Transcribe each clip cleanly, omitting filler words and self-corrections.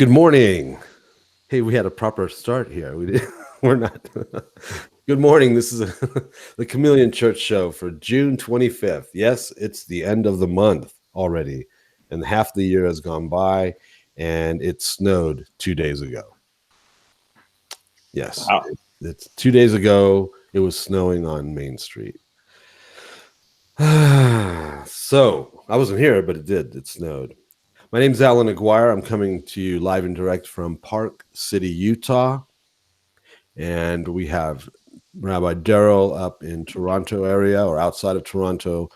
Good morning. Hey, we had a proper start here. We're not. Good morning. This is the Chameleon Church Show for June 25th. Yes, it's the end of the month already, and half the year has gone by, and it snowed 2 days ago. Yes, Wow. it's 2 days ago. It was snowing on Main Street. So I wasn't here, but it did. It snowed. My name's Allan Aguirre. I'm coming to you live and direct from Park City, Utah. And we have Rabbi Darryl up in Toronto area or outside of Toronto,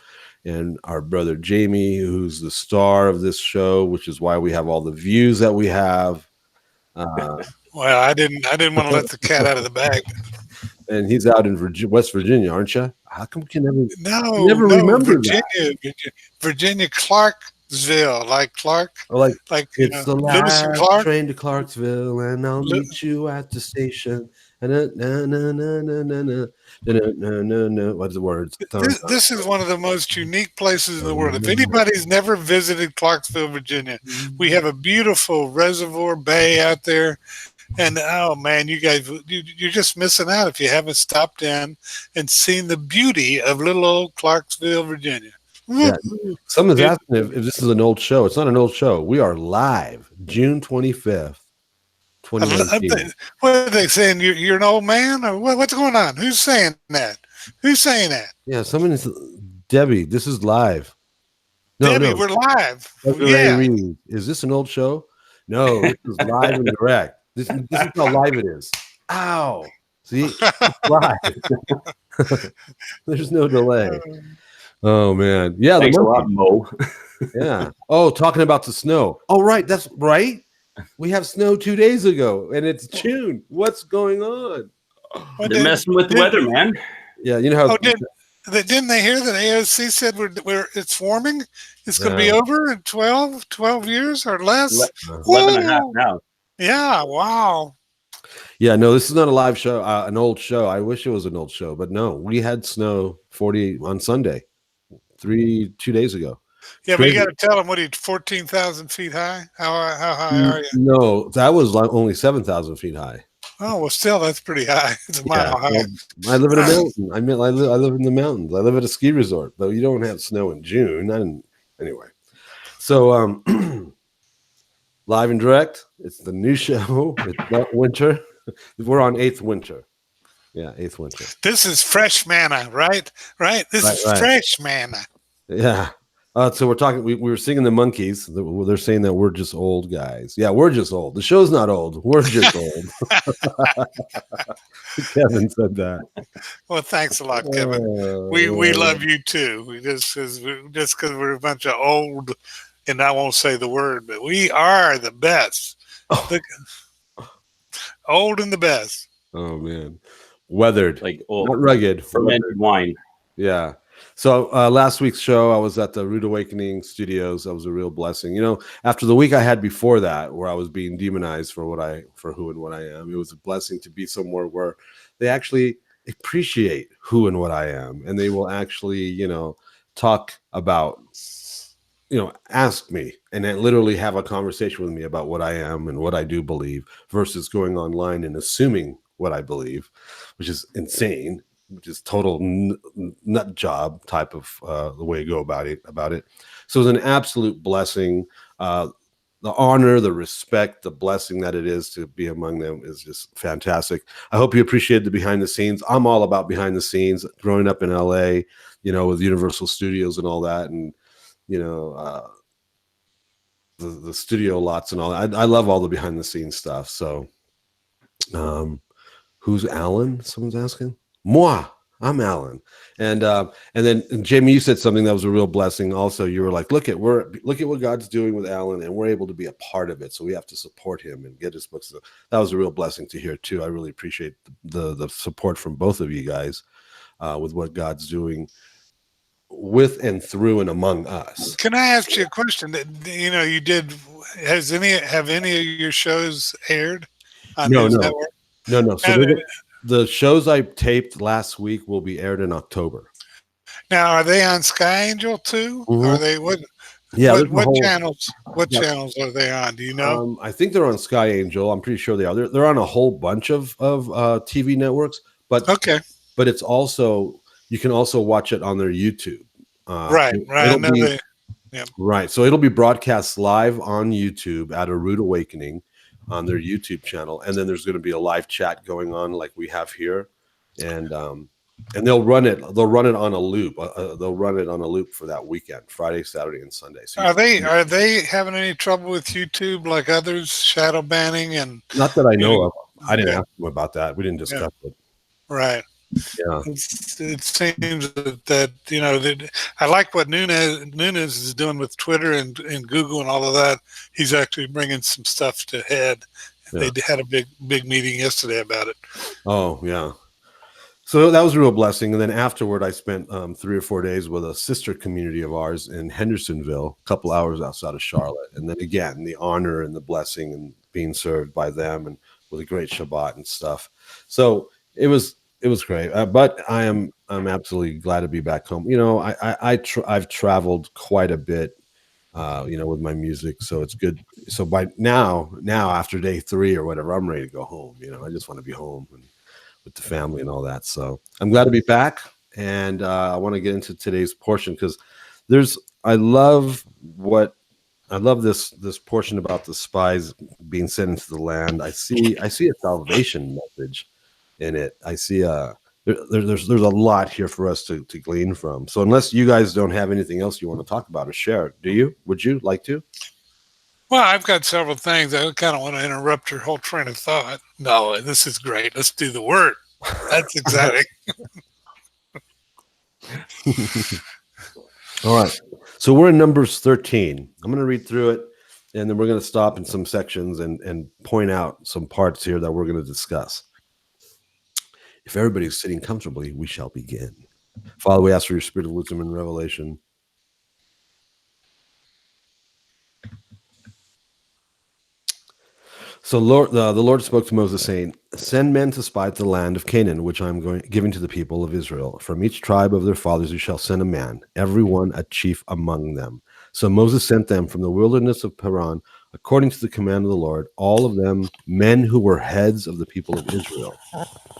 and our brother Jamie, who's the star of this show, which is why we have all the views that we have. Well, I didn't want to let the cat out of the bag. And he's out in West Virginia, aren't you? How come we can never No, remember Virginia, Clarksville, like Clark, or like Lewis the and last Clark. train to Clarksville, and I'll meet you at the station. And what's the words? This is one of the most unique places in the world. If anybody's never visited Clarksville, Virginia, we have a beautiful reservoir bay out there. And oh man, you guys, you're just missing out if you haven't stopped in and seen the beauty of little old Clarksville, Virginia. Yeah. Someone's asking if this is an old show. It's not an old show. We are live, June 25th, 2019. What are they saying? You're an old man, or what's going on? Who's saying that? Who's saying that? Yeah, someone is Debbie. This is live. Debbie, we're live. Yeah. Is this an old show? No, this is live and direct. This is how live it is. Ow. See? It's live. There's no delay. Oh, man. Yeah. Thanks a lot, Mo. Yeah. Oh, talking about the snow. Oh, right. That's right. We have snow 2 days ago, and it's June. What's going on? They're messing with the weather, man. Yeah, you know how... Didn't they hear that AOC said it's warming? It's going to be over in 12 years or less? 11 and a half now. Yeah, wow. Yeah, no, this is not a live show, an old show. I wish it was an old show, but no, we had snow 40 on Sunday, 2 days ago. Yeah, but you got to tell them 14,000 feet high. How high are you? No, that was only 7,000 feet high. Oh, well, still, that's pretty high. It's a mile high. Well, I live in a mountain. I live in the mountains. I live at a ski resort, but you don't have snow in June. Anyway, so live and direct. It's the new show. It's not winter. We're on 8th winter. Yeah, 8th winter. This is fresh manna, right? This is fresh manna. Yeah. So we're talking. We were singing the Monkees. They're saying that we're just old guys. Yeah, we're just old. The show's not old. We're just old. Kevin said that. Well, thanks a lot, Kevin. We love you too. We just because we're a bunch of old, and I won't say the word, but we are the best. Old and the best. Oh man, weathered, like old, not rugged, fermented wine. Yeah. So last week's show, I was at the Root Awakening Studios. That was a real blessing. You know, after the week I had before that, where I was being demonized for who and what I am, it was a blessing to be somewhere where they actually appreciate who and what I am, and they will actually, talk about, ask me and then literally have a conversation with me about what I am and what I do believe, versus going online and assuming what I believe, which is insane. Which is total nut job type of the way to go about it. So it was an absolute blessing. The honor, the respect, the blessing that it is to be among them is just fantastic. I hope you appreciate the behind the scenes. I'm all about behind the scenes. Growing up in LA, with Universal Studios and all that, and the studio lots and all that. I love all the behind the scenes stuff. So, who's Allan? Someone's asking. Moi, I'm Allan. And then Jamie, you said something that was a real blessing. Also, you were like, look at what God's doing with Allan, and we're able to be a part of it. So we have to support him and get his books. So that was a real blessing to hear too. I really appreciate the support from both of you guys with what God's doing with and through and among us. Can I ask you a question? You did. Have any of your shows aired on News Network? No. So the shows I taped last week will be aired in October. Now, are they on Sky Angel too? Mm-hmm. Are they what? Yeah, What there's a whole. channels? What Yeah. channels are they on? Do you know? I think they're on Sky Angel. I'm pretty sure they are. They're on a whole bunch of TV networks, but Okay, it's also, you can also watch it on their YouTube. right. I It'll know be they. Yeah. right. So it'll be broadcast live on YouTube at A Rude Awakening on their YouTube channel, and then there's going to be a live chat going on like we have here, and they'll run it. They'll run it on a loop. They'll run it on a loop for that weekend, Friday, Saturday, and Sunday. So Are they having any trouble with YouTube like others, shadow banning and not that I know of. I didn't yeah, ask them about that. We didn't discuss it. right? Yeah. It seems that that I like what Nunes is doing with Twitter and Google and all of that. He's actually bringing some stuff to head. Yeah. They had a big meeting yesterday about it. Oh yeah. So that was a real blessing. And then afterward, I spent 3 or 4 days with a sister community of ours in Hendersonville, a couple hours outside of Charlotte. And then again, the honor and the blessing and being served by them, and with a great Shabbat and stuff. So it was great. But I'm absolutely glad to be back home. I've traveled quite a bit, with my music. So it's good. So by now after day 3 or whatever, I'm ready to go home. I just want to be home and with the family and all that. So I'm glad to be back. And I want to get into today's portion because I love this portion about the spies being sent into the land. I see a salvation message in it. I see there's a lot here for us to glean from. So unless you guys don't have anything else you want to talk about or share, would you like to? Well, I've got several things. I kind of want to interrupt your whole train of thought. No, this is great. Let's do the word. That's exciting. All right. So we're in Numbers 13. I'm going to read through it, and then we're going to stop in some sections and point out some parts here that we're going to discuss. If everybody's sitting comfortably, we shall begin. Father, we ask for your spirit of wisdom and revelation. So the Lord spoke to Moses, saying, "Send men to spy out the land of Canaan, which I am giving to the people of Israel. From each tribe of their fathers you shall send a man, every one a chief among them." So Moses sent them from the wilderness of Paran, according to the command of the Lord, all of them men who were heads of the people of Israel.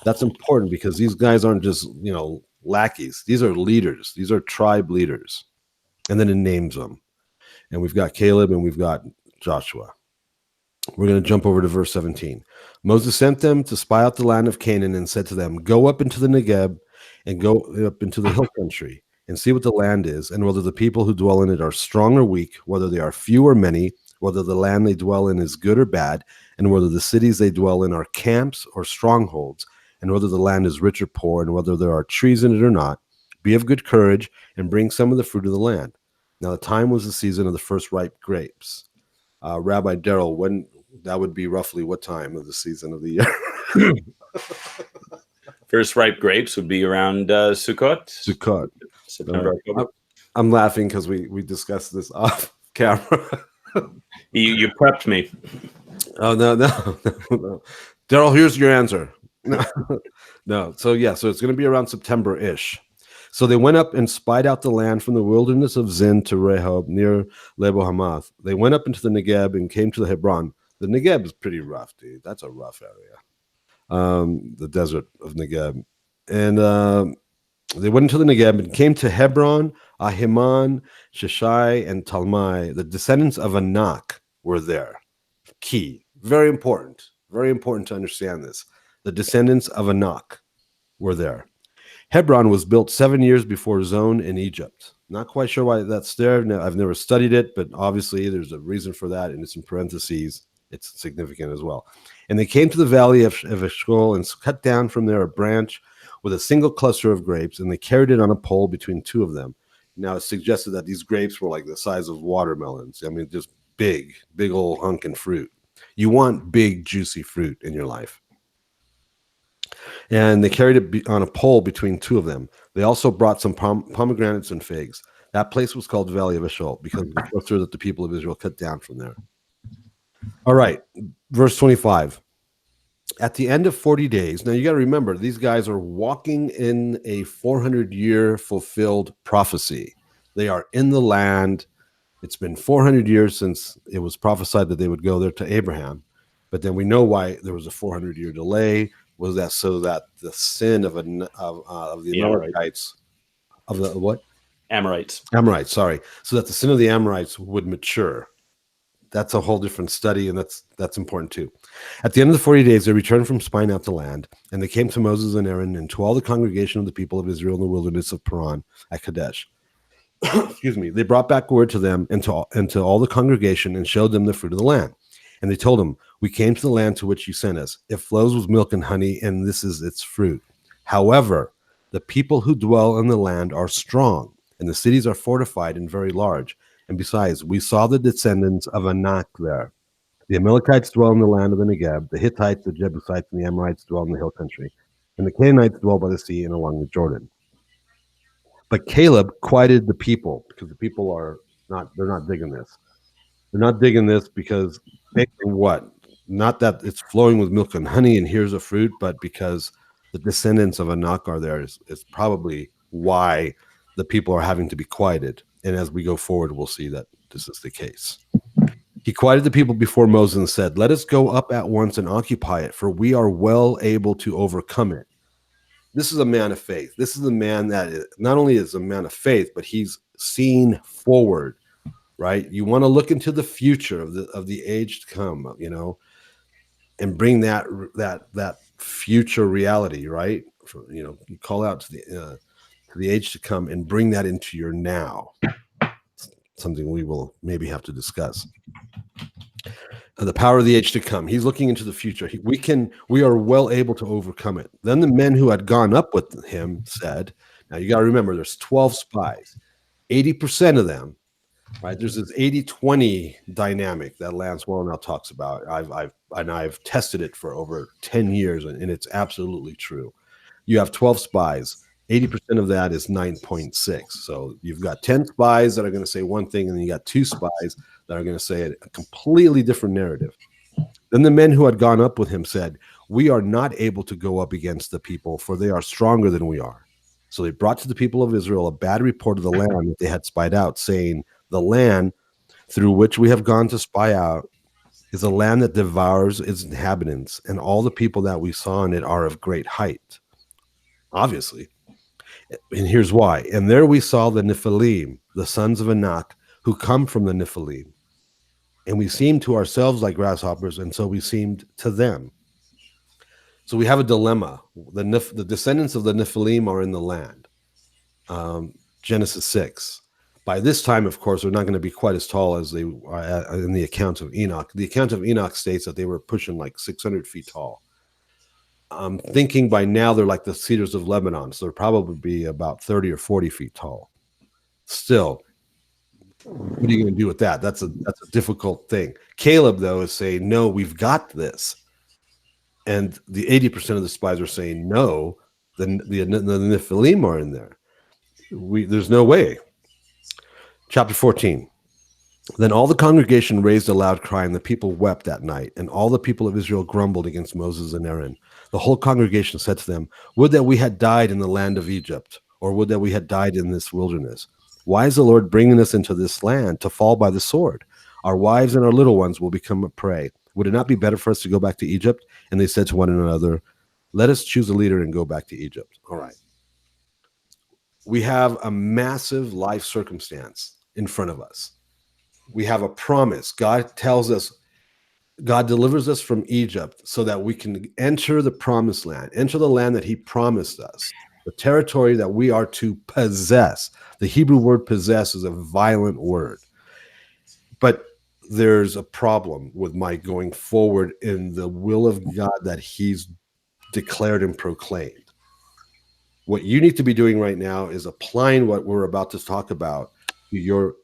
That's important because these guys aren't just lackeys. These are leaders. These are tribe leaders. And then it names them. And we've got Caleb and we've got Joshua. We're going to jump over to verse 17. Moses sent them to spy out the land of Canaan and said to them, "Go up into the Negeb and go up into the hill country and see what the land is, and whether the people who dwell in it are strong or weak, whether they are few or many, whether the land they dwell in is good or bad, and whether the cities they dwell in are camps or strongholds, and whether the land is rich or poor, and whether there are trees in it or not. Be of good courage and bring some of the fruit of the land." Now the time was the season of the first ripe grapes. Rabbi Darryl, when that would be roughly what time of the season of the year? First ripe grapes would be around Sukkot. Sukkot. September, October. I'm laughing because we discussed this off camera. You prepped me. Oh no. Darryl, here's your answer. No. So it's going to be around September-ish. So they went up and spied out the land from the wilderness of Zin to Rehob near Lebo Hamath. They went up into the Negeb and came to the Hebron. The Negeb is pretty rough, dude. That's a rough area. The desert of Negeb. And they went into the Negeb and came to Hebron, Ahiman, Sheshai, and Talmai. The descendants of Anak were there. Key. Very important. Very important to understand this. The descendants of Anak were there. Hebron was built 7 years before Zon in Egypt. Not quite sure why that's there. No, I've never studied it, but obviously there's a reason for that, and it's in parentheses. It's significant as well. And they came to the valley of Eshcol and cut down from there a branch with a single cluster of grapes, and they carried it on a pole between two of them. Now, it's suggested that these grapes were like the size of watermelons. I mean, just big old hunkin' fruit. You want big, juicy fruit in your life. And they carried it on a pole between two of them. They also brought some pomegranates and figs. That place was called Valley of Eshcol because of the cluster that the people of Israel cut down from there. All right, verse 25. At the end of 40 days, now you got to remember, these guys are walking in a 400-year fulfilled prophecy. They are in the land. It's been 400 years since it was prophesied that they would go there to Abraham. But then we know why there was a 400-year delay. Was that so that the sin of the Amalekites, of the what? Amorites. Amorites, sorry. So that the sin of the Amorites would mature. That's a whole different study, and that's important too. At the end of the 40 days, they returned from spying out the land, and they came to Moses and Aaron and to all the congregation of the people of Israel in the wilderness of Paran at Kadesh. Excuse me. They brought back word to them and to all the congregation and showed them the fruit of the land. And they told them, we came to the land to which you sent us. It flows with milk and honey, and this is its fruit. However, the people who dwell in the land are strong, and the cities are fortified and very large. And besides, we saw the descendants of Anak there. The Amalekites dwell in the land of the Negeb. The Hittites, the Jebusites, and the Amorites dwell in the hill country. And the Canaanites dwell by the sea and along the Jordan. But Caleb quieted the people because the people they're not digging this. They're not digging this because what? Not that it's flowing with milk and honey and here's a fruit, but because the descendants of Anak are there is probably why the people are having to be quieted. And as we go forward, we'll see that this is the case. He quieted the people before Moses and said, let us go up at once and occupy it, for we are well able to overcome it. This is a man of faith. This is a man that not only is a man of faith, but he's seen forward, right? You want to look into the future of the age to come, and bring that future reality, right? You call out to the age to come and bring that into your now. Something we will maybe have to discuss. The power of the age to come. He's looking into the future. We are well able to overcome it. Then the men who had gone up with him said, now you got to remember there's 12 spies, 80% of them, right? There's this 80-20 dynamic that Lance Wallnau talks about. I've tested it for over 10 years and it's absolutely true. You have 12 spies. 80% of that is 9.6. So you've got 10 spies that are going to say one thing, and then you got 2 spies that are going to say a completely different narrative. Then the men who had gone up with him said, we are not able to go up against the people, for they are stronger than we are. So they brought to the people of Israel a bad report of the land that they had spied out, saying, the land through which we have gone to spy out is a land that devours its inhabitants, and all the people that we saw in it are of great height. Obviously. And here's why. And there we saw the Nephilim, the sons of Anak, who come from the Nephilim. And we seemed to ourselves like grasshoppers, and so we seemed to them. So we have a dilemma. The descendants of the Nephilim are in the land. Genesis 6. By this time, of course, they're not going to be quite as tall as they are in the account of Enoch. The account of Enoch states that they were pushing like 600 feet tall. I'm thinking by now they're like the cedars of Lebanon, so they'll probably be about 30 or 40 feet tall. Still, what are you going to do with that? That's a difficult thing. Caleb, though, is saying, no, we've got this. And the 80% of the spies are saying, no, the Nephilim are in there. There's no way. Chapter 14. Then all the congregation raised a loud cry, and the people wept that night. And all the people of Israel grumbled against Moses and Aaron. The whole congregation said to them, would that we had died in the land of Egypt, or would that we had died in this wilderness. Why is the Lord bringing us into this land to fall by the sword? Our wives and our little ones will become a prey. Would it not be better for us to go back to Egypt? And they said to one another, let us choose a leader and go back to Egypt. All right. We have a massive life circumstance in front of us. We have a promise. God tells us, God delivers us from Egypt so that we can enter the promised land, enter the land that he promised us, the territory that we are to possess. The Hebrew word possess is a violent word. But there's a problem with my going forward in the will of God that he's declared and proclaimed. What you need to be doing right now is applying what we're about to talk about to your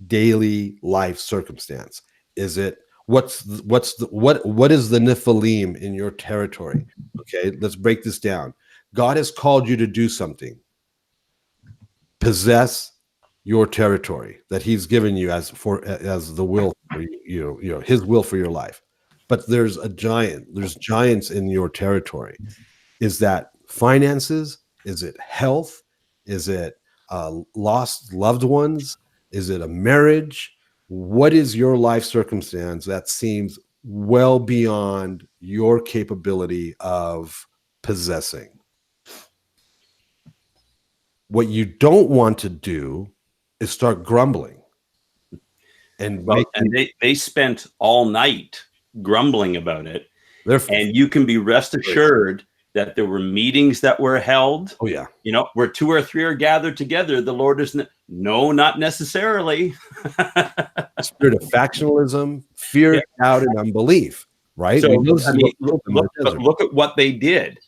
daily life circumstance. Is it what is the Nephilim in your territory? Okay, let's break this down. God has called you to do something. Possess your territory that he's given you as the will for you, his will for your life. But there's giants in your territory. Is that finances? Is it health? Is it lost loved ones? Is it a marriage? what is your life circumstance that seems well beyond your capability of possessing? What you don't want to do is start grumbling and they spent all night grumbling about it. And you can be rest assured that there were meetings that were held. Oh yeah. Where 2 or 3 are gathered together, the Lord is no, not necessarily. Spirit of factionalism, fear, doubt, and unbelief. Right. So look at what they did.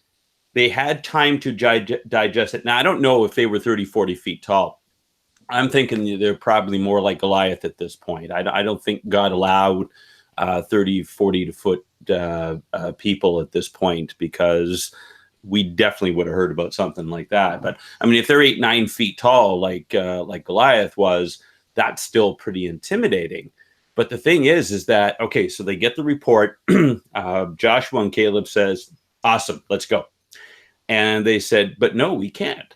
They had time to digest it. Now, I don't know if they were 30, 40 feet tall. I'm thinking they're probably more like Goliath at this point. I don't think God allowed 30, 40 foot people at this point, because we definitely would have heard about something like that. But I mean, if they're 8, 9 feet tall, like Goliath was, that's still pretty intimidating. But the thing is that, okay, so they get the report. Joshua and Caleb says, awesome, let's go. And they said, but no, we can't.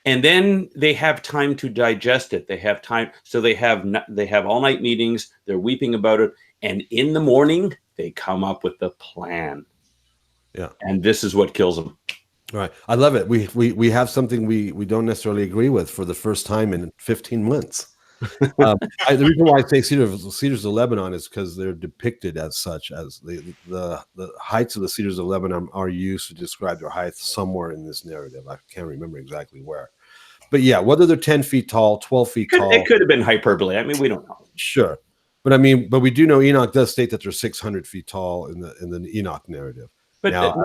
And then they have time to digest it. They have time. So they have all night meetings. They're weeping about it. And in the morning, they come up with the plan. Yeah. And this is what kills them. Right. I love it. We have something we don't necessarily agree with for the first time in 15 months. The reason why I say Cedars of Lebanon is because they're depicted as such, as the heights of the Cedars of Lebanon are used to describe their height somewhere in this narrative. I can't remember exactly where. But yeah, whether they're 10 feet tall, 12 feet tall. It could have been hyperbole. I mean, we don't know. Sure. But I mean, we do know Enoch does state that they're 600 feet tall in the Enoch narrative. But now,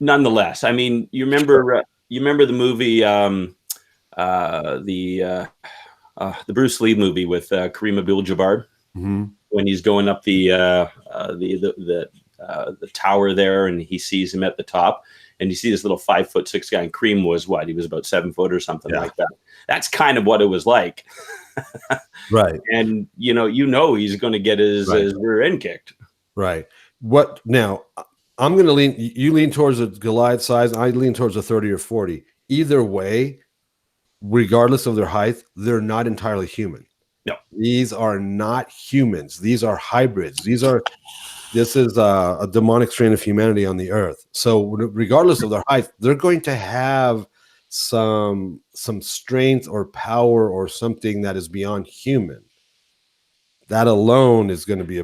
nonetheless, I mean, you remember the movie, the Bruce Lee movie with Kareem Abdul-Jabbar, when he's going up the tower there, and he sees him at the top, and you see this little 5'6" guy, and Kareem was what? He was about 7 foot or something like that. That's kind of what it was like. Right. And he's going to get his rear end kicked. Right. What now? I'm going to lean. You lean towards a Goliath size. I lean towards a 30 or 40. Either way, regardless of their height, they're not entirely human. No, these are not humans. These are hybrids. This is a demonic strain of humanity on the earth. So regardless of their height, they're going to have some strength or power or something that is beyond human. That alone is going to be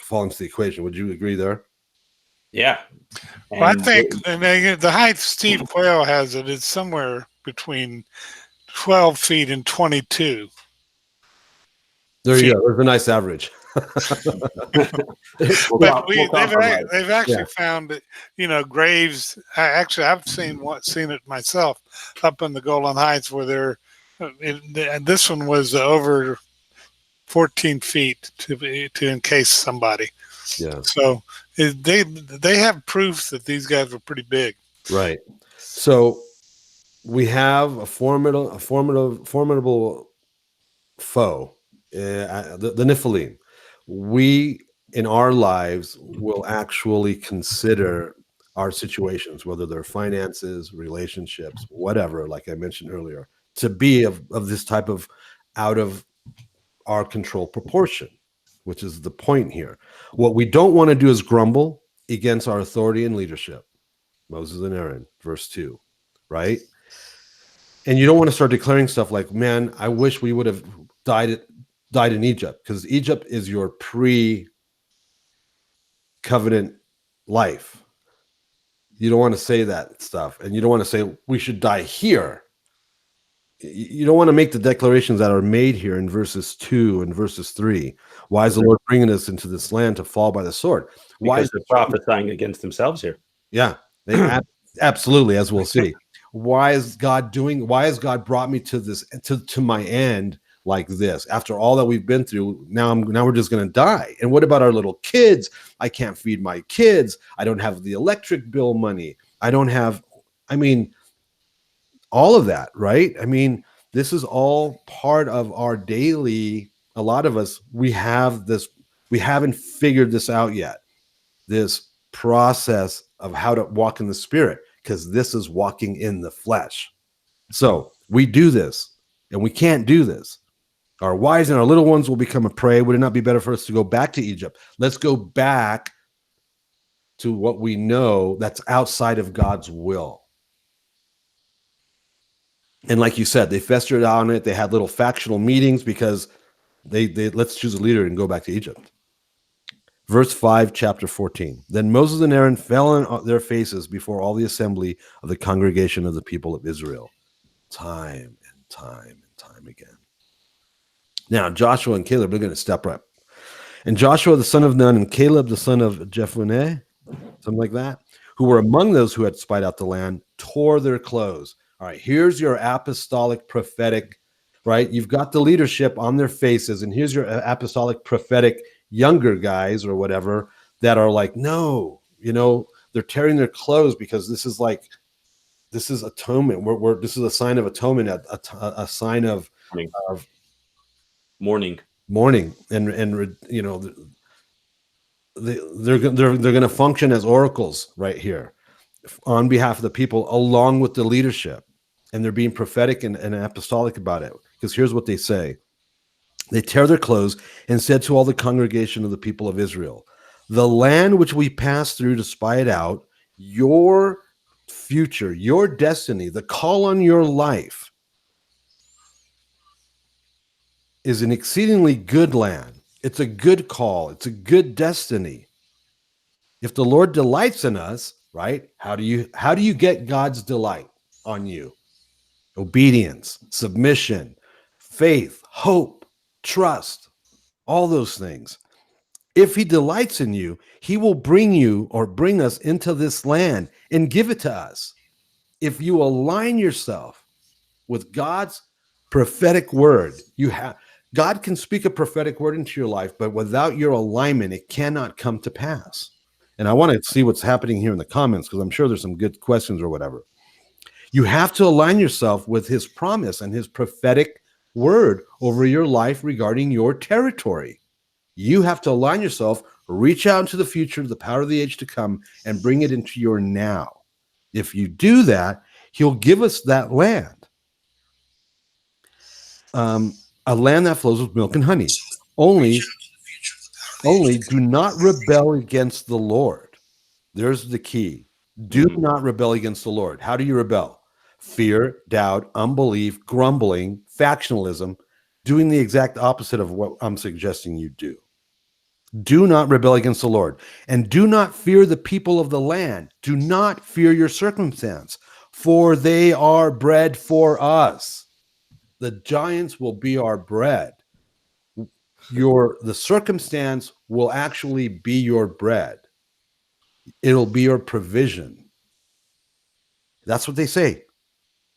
fall into the equation. Would you agree there? Yeah. Well, I think the height Steve Quayle has it's somewhere between 12 feet and 22. There you go. There's a nice average. But they've actually found that, graves. I've seen it myself up in the Golan Heights where and this one was over 14 feet to encase somebody. Yeah. So they have proof that these guys were pretty big. Right. So we have a formidable foe, the Nephilim. We in our lives will actually consider our situations, whether they're finances, relationships, whatever, like I mentioned earlier, to be of this type of out of our control proportion, which is the point here. What we don't want to do is grumble against our authority and leadership. Moses and Aaron, verse 2, right? And you don't want to start declaring stuff like, man, I wish we would have died in Egypt, because Egypt is your pre-covenant life. You don't want to say that stuff. And you don't want to say we should die here. You don't want to make the declarations that are made here in verses 2 and verses 3. Why is the Lord bringing us into this land to fall by the sword? Why is they're prophesying against themselves here? Yeah, absolutely, as we'll see. Why is God brought me to this, to my end like this? After all that we've been through, now we're just going to die. And what about our little kids? I can't feed my kids. I don't have the electric bill money. All of that, right? I mean, this is all part of our daily. A lot of us, we haven't figured this out yet. This process of how to walk in the spirit, because this is walking in the flesh. So we do this, and we can't do this. Our wives and our little ones will become a prey. Would it not be better for us to go back to Egypt? Let's go back to what we know that's outside of God's will. And like you said, they festered on it. They had little factional meetings because they let's choose a leader and go back to Egypt. Verse 5, chapter 14. Then Moses and Aaron fell on their faces before all the assembly of the congregation of the people of Israel. Time and time and time again. Now, Joshua and Caleb are going to step up. And Joshua, the son of Nun, and Caleb, the son of Jephunneh, something like that, who were among those who had spied out the land, tore their clothes. All right, here's your apostolic prophetic, right? You've got the leadership on their faces, and here's your apostolic prophetic younger guys or whatever that are like, no, they're tearing their clothes because this is atonement. This is a sign of atonement, a sign of mourning, and they're going to function as oracles right here on behalf of the people, along with the leadership, and they're being prophetic and apostolic about it. Because here's what they say: they tear their clothes and said to all the congregation of the people of Israel, "The land which we passed through to spy it out, your future, your destiny, the call on your life, is an exceedingly good land. It's a good call. It's a good destiny. If the Lord delights in us," right? How do you get God's delight on you? Obedience, submission, faith, hope, trust, all those things. If he delights in you, he will bring us into this land and give it to us. If you align yourself with God's prophetic word, God can speak a prophetic word into your life, but without your alignment, it cannot come to pass. And I want to see what's happening here in the comments, because I'm sure there's some good questions or whatever. You have to align yourself with his promise and his prophetic word over your life regarding your territory. You have to align yourself, reach out into the future, the power of the age to come, and bring it into your now. If you do that, he'll give us that land. A land that flows with milk and honey. Only do not rebel against the Lord. There's the key. Do not rebel against the Lord. How do you rebel? Fear, doubt, unbelief, grumbling, factionalism, doing the exact opposite of what I'm suggesting you do. Do not rebel against the Lord. And do not fear the people of the land. Do not fear your circumstance, for they are bread for us. The giants will be our bread. The circumstance will actually be your bread. It'll be your provision. That's what they say.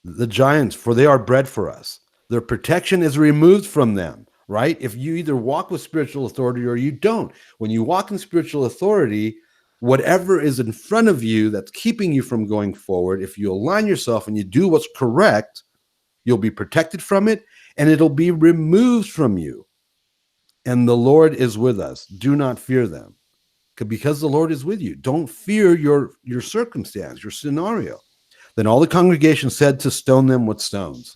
The giants, for they are bread for us. Their protection is removed from them, right? If you either walk with spiritual authority or you don't. When you walk in spiritual authority, whatever is in front of you that's keeping you from going forward, if you align yourself and you do what's correct, you'll be protected from it, and it'll be removed from you. And the Lord is with us. Do not fear them, because the Lord is with you. Don't fear your circumstance, your scenario. Then all the congregation said to stone them with stones.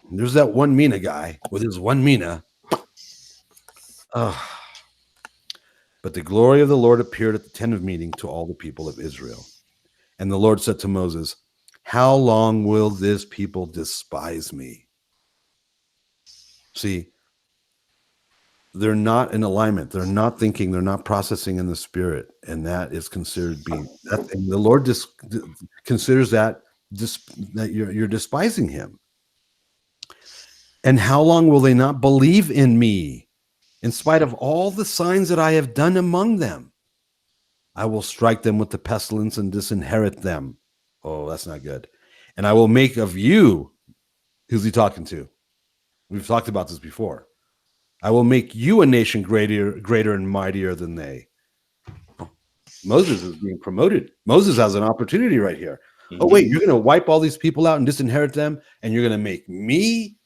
There's that one mina guy with his one mina. But the glory of the Lord appeared at the tent of meeting to all the people of Israel. And the Lord said to Moses, "How long will this people despise me?" See, they're not in alignment. They're not thinking. They're not processing in the spirit. And that is considered being, and the Lord considers that you're despising him. And how long will they not believe in me, in spite of all the signs that I have done among them? I will strike them with the pestilence and disinherit them. Oh, that's not good. And I will make of you, who's he talking to? We've talked about this before. I will make you a nation greater and mightier than they. Moses is being promoted. Moses has an opportunity right here. Mm-hmm. Oh, wait, you're going to wipe all these people out and disinherit them, and you're going to make me?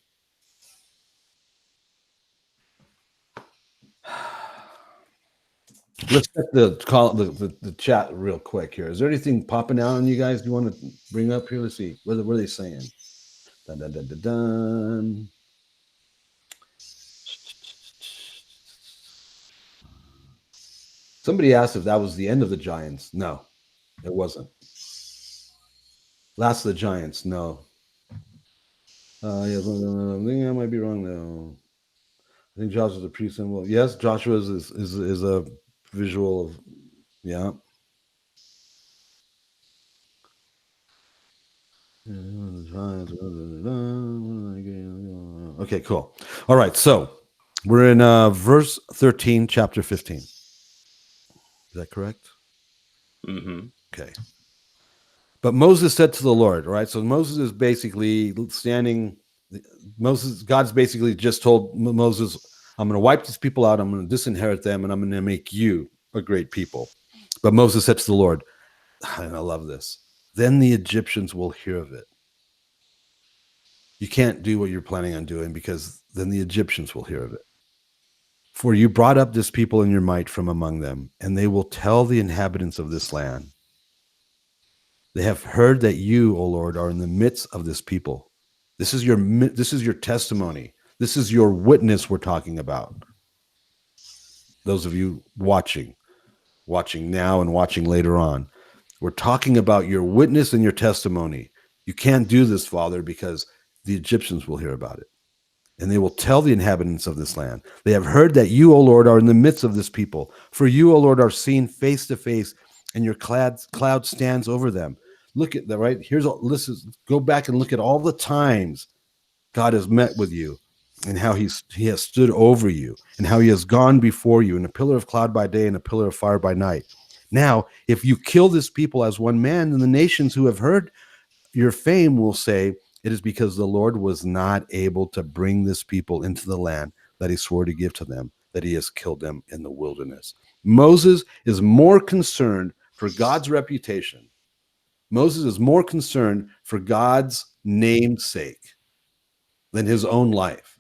Let's check the chat real quick here. Is there anything popping out on you guys you want to bring up here? Let's see. What are they saying? Dun, dun, dun, dun, dun. Somebody asked if that was the end of the Giants. No, it wasn't. Last of the Giants. No. Yes, I think I might be wrong though. I think Joshua's a pre-symbol. Yes, Joshua is a visual of, yeah. Okay, cool. All right, so we're in verse 13, chapter 15. Is that correct? Mm-hmm. Okay. But Moses said to the Lord, right? So Moses is basically standing. God's basically just told Moses, I'm going to wipe these people out. I'm going to disinherit them, and I'm going to make you a great people. But Moses said to the Lord, and I love this, then the Egyptians will hear of it. You can't do what you're planning on doing because then the Egyptians will hear of it. For you brought up this people in your might from among them, and they will tell the inhabitants of this land. They have heard that you, O Lord, are in the midst of this people. This is your testimony. This is your witness we're talking about. Those of you watching now and watching later on, we're talking about your witness and your testimony. You can't do this, Father, because the Egyptians will hear about it. And they will tell the inhabitants of this land. They have heard that you, O Lord, are in the midst of this people. For you, O Lord, are seen face to face, and your cloud stands over them. Look at that, right? Go back and look at all the times God has met with you and how he has stood over you and how he has gone before you in a pillar of cloud by day and a pillar of fire by night. Now, if you kill this people as one man, then the nations who have heard your fame will say, it is because the Lord was not able to bring this people into the land that he swore to give to them, that he has killed them in the wilderness. Moses is more concerned for God's reputation. Moses is more concerned for God's name's sake than his own life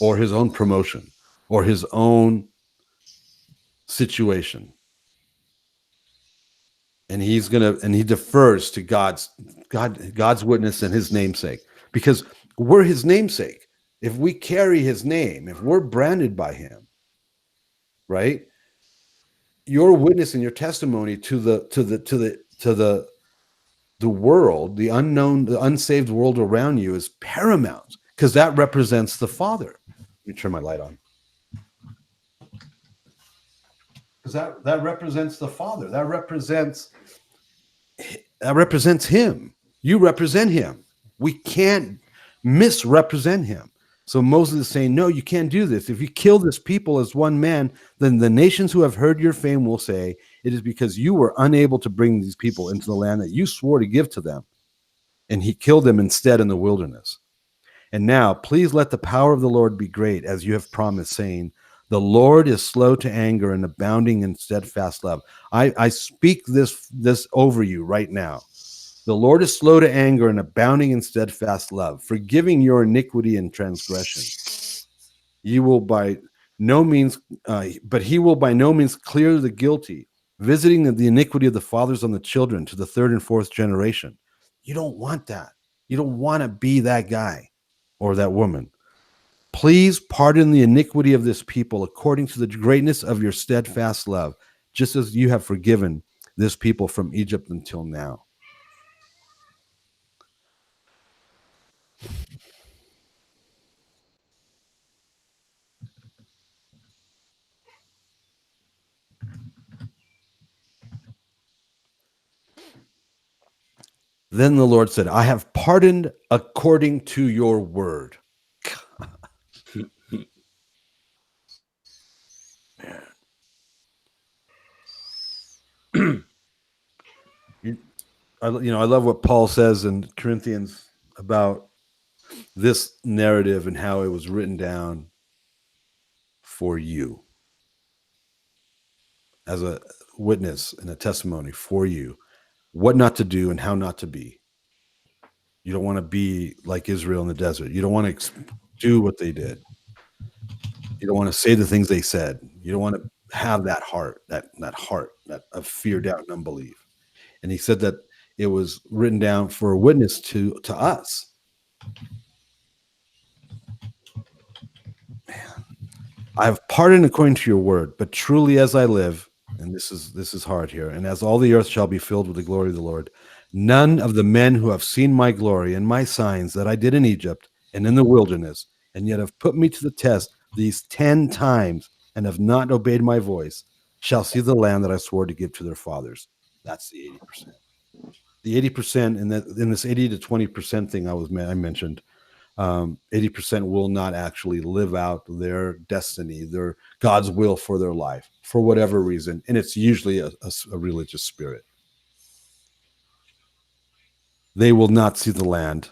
or his own promotion or his own situation. And he defers to God's witness and his namesake, because we're his namesake. If we carry his name, if we're branded by him, right? Your witness and your testimony to the world, the unknown, the unsaved world around you is paramount, because that represents the Father. Let me turn my light on. Because that represents the Father. That represents him. You represent him. We can't misrepresent him. So Moses is saying, no, you can't do this. If you kill this people as one man, then the nations who have heard your fame will say, it is because you were unable to bring these people into the land that you swore to give to them. And he killed them instead in the wilderness. And now, please let the power of the Lord be great, as you have promised, saying, the Lord is slow to anger and abounding in steadfast love. I speak this over you right now. The Lord is slow to anger and abounding in steadfast love, forgiving your iniquity and transgression. You will by no means, but he will by no means clear the guilty, visiting the iniquity of the fathers on the children to the third and fourth generation. You don't want that. You don't want to be that guy or that woman. Please pardon the iniquity of this people according to the greatness of your steadfast love, just as you have forgiven this people from Egypt until now. Then the Lord said, I have pardoned according to your word. I love what Paul says in Corinthians about this narrative and how it was written down for you as a witness and a testimony for you, what not to do and how not to be. You don't want to be like Israel in the desert. You don't want to do what they did. You don't want to say the things they said. You don't want to have that heart of fear, doubt, and unbelief. And he said that it was written down for a witness to us. I have pardoned according to your word, but truly as I live, and this is hard here, and as all the earth shall be filled with the glory of the Lord, none of the men who have seen my glory and my signs that I did in Egypt and in the wilderness, and yet have put me to the test these 10 times and have not obeyed my voice, shall see the land that I swore to give to their fathers. That's the 80%. The 80% in this 80 to 20% thing I mentioned, 80% will not actually live out their destiny, their God's will for their life, for whatever reason. And it's usually a religious spirit. They will not see the land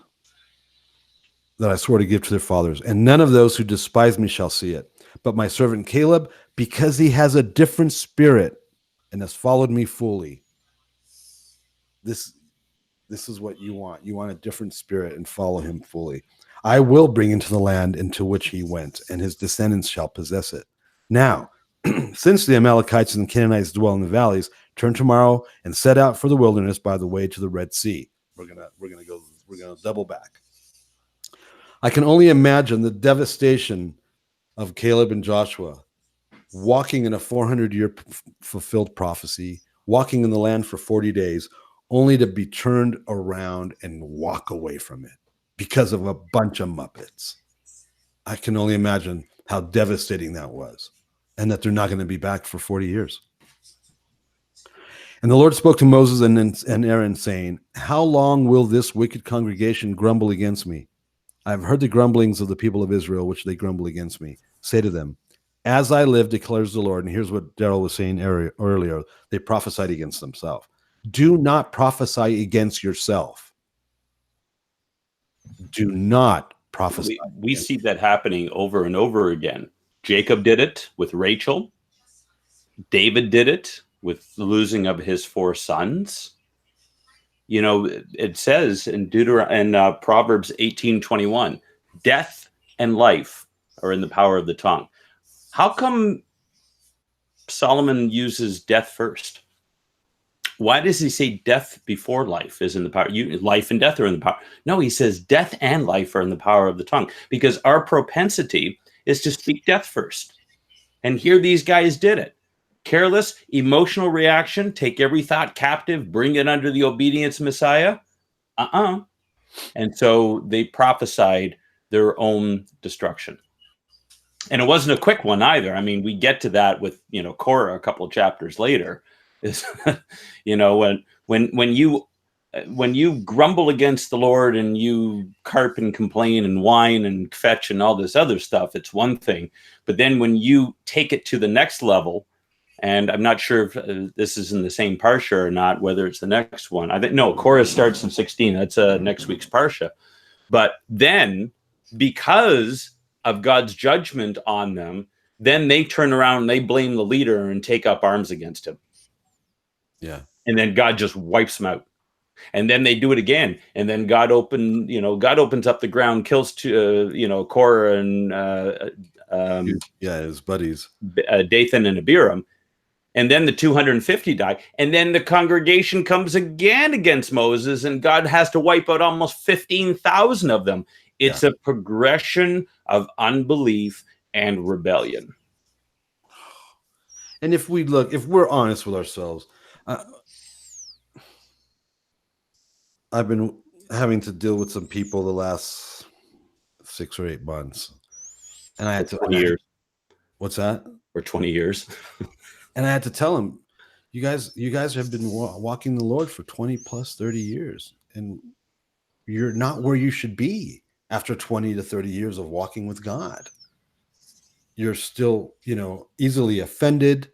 that I swore to give to their fathers, and none of those who despise me shall see it. But my servant Caleb, because he has a different spirit and has followed me fully. This is what you want. You want a different spirit and follow him fully. I will bring into the land into which he went, and his descendants shall possess it. Now, since the Amalekites and Canaanites dwell in the valleys, turn tomorrow and set out for the wilderness by the way to the Red Sea. We're gonna double back. I can only imagine the devastation of Caleb and Joshua walking in a 400-year fulfilled prophecy, walking in the land for 40 days, only to be turned around and walk away from it because of a bunch of Muppets. I can only imagine how devastating that was, and that they're not going to be back for 40 years. And the Lord spoke to Moses and Aaron, saying, how long will this wicked congregation grumble against me? I have heard the grumblings of the people of Israel, which they grumble against me. Say to them, as I live, declares the Lord. And here's what Darryl was saying earlier. They prophesied against themselves. Do not prophesy against yourself. Do not prophesy. We see that happening over and over again. Jacob did it with Rachel. David did it with the losing of his 4 sons. You know, it says in Proverbs 18:21, death and life are in the power of the tongue. How come Solomon uses death first? Why does he say death before life is in the power? Life and death are in the power. No, he says death and life are in the power of the tongue, because our propensity is to speak death first. And here these guys did it. Careless, emotional reaction, take every thought captive, bring it under the obedience of Messiah. And so they prophesied their own destruction. And it wasn't a quick one either. I mean, we get to that with, Korah a couple of chapters later. Is when you grumble against the Lord and you carp and complain and whine and fetch and all this other stuff, it's one thing. But then when you take it to the next level, and I'm not sure if this is in the same parsha or not, whether it's the next one. I think no, Korah starts in 16. That's next week's parsha. But then, because of God's judgment on them, then they turn around and they blame the leader and take up arms against him. Yeah. And then God just wipes them out. And then they do it again. And then God opens up the ground, kills Korah and his buddies, Dathan and Abiram. And then the 250 die. And then the congregation comes again against Moses, and God has to wipe out almost 15,000 of them. It's a progression of unbelief and rebellion. And if we're honest with ourselves, I've been having to deal with some people the last 6 or 8 months, and I had to 20 years. What's that? Or 20 years. And I had to tell him, you guys have been walking the Lord for 20 plus 30 years, and you're not where you should be after 20 to 30 years of walking with God. You're still, easily offended.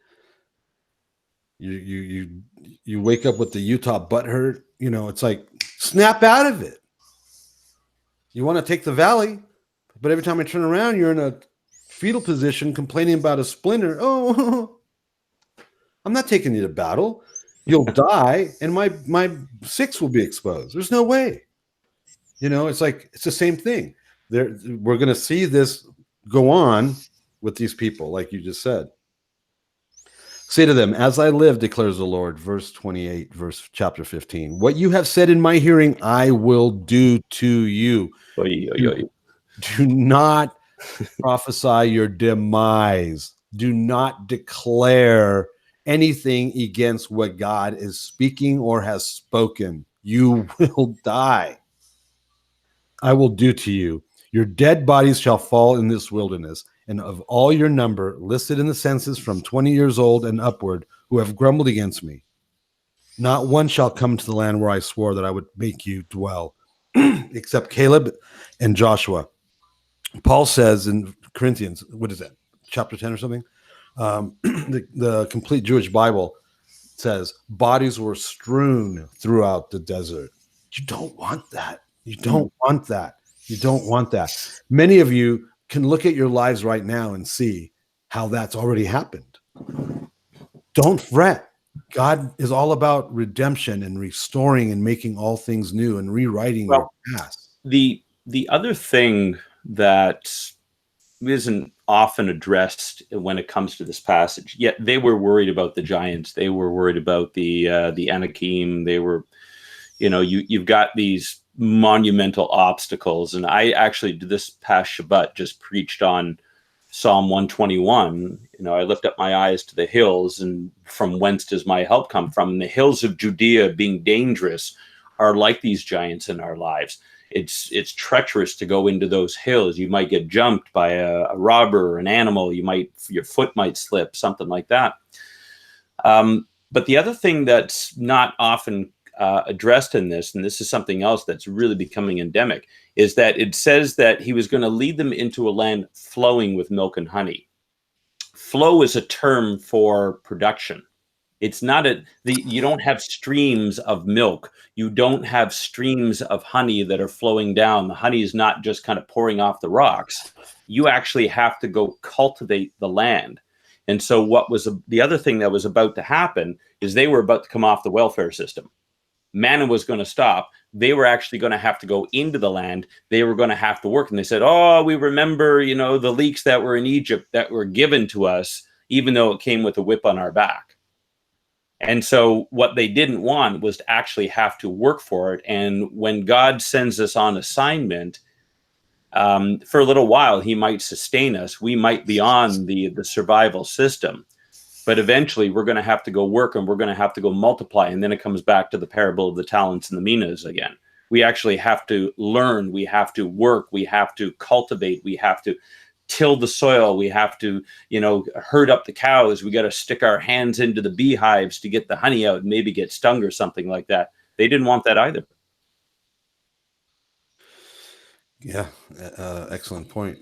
You wake up with the Utah butthurt. It's like, snap out of it. You want to take the valley, but every time I turn around, you're in a fetal position complaining about a splinter. Oh, I'm not taking you to battle. You'll die, and my 6 will be exposed. There's no way. It's like, it's the same thing. We're going to see this go on with these people, like you just said. Say to them, as I live, declares the Lord, verse 28, chapter 15. What you have said in my hearing, I will do to you. Do not prophesy your demise. Do not declare anything against what God is speaking or has spoken. You will die. I will do to you. Your dead bodies shall fall in this wilderness, and of all your number listed in the census from 20 years old and upward who have grumbled against me, not one shall come to the land where I swore that I would make you dwell, except Caleb and Joshua. Paul says in Corinthians, what is that, chapter 10 or something? The complete Jewish Bible says bodies were strewn throughout the desert. You don't want that. You don't want that. You don't want that. Many of you can look at your lives right now and see how that's already happened. Don't fret. God is all about redemption and restoring and making all things new and rewriting your past. The other thing that isn't often addressed when it comes to this passage, yet they were worried about the giants. They were worried about the Anakim. They were, you've got these monumental obstacles. And I actually, this past Shabbat, just preached on Psalm 121. I lift up my eyes to the hills, and from whence does my help come from? And the hills of Judea, being dangerous, are like these giants in our lives. It's treacherous to go into those hills. You might get jumped by a robber or an animal. Your foot might slip, something like that. But the other thing that's not often addressed in this, and this is something else that's really becoming endemic, is that it says that he was going to lead them into a land flowing with milk and honey. Flow is a term for production. It's not you don't have streams of milk. You don't have streams of honey that are flowing down. The honey is not just kind of pouring off the rocks. You actually have to go cultivate the land. And so the other thing that was about to happen is they were about to come off the welfare system. Manna was going to stop. They were actually going to have to go into the land. They were going to have to work. And they said, we remember, the leeks that were in Egypt that were given to us, even though it came with a whip on our back. And so what they didn't want was to actually have to work for it. And when God sends us on assignment, for a little while, he might sustain us. We might be on the survival system. But eventually we're going to have to go work, and we're going to have to go multiply. And then it comes back to the parable of the talents and the minas again. We actually have to learn. We have to work. We have to cultivate. We have to till the soil. We have to, herd up the cows. We got to stick our hands into the beehives to get the honey out and maybe get stung or something like that. They didn't want that either. Yeah. Excellent point.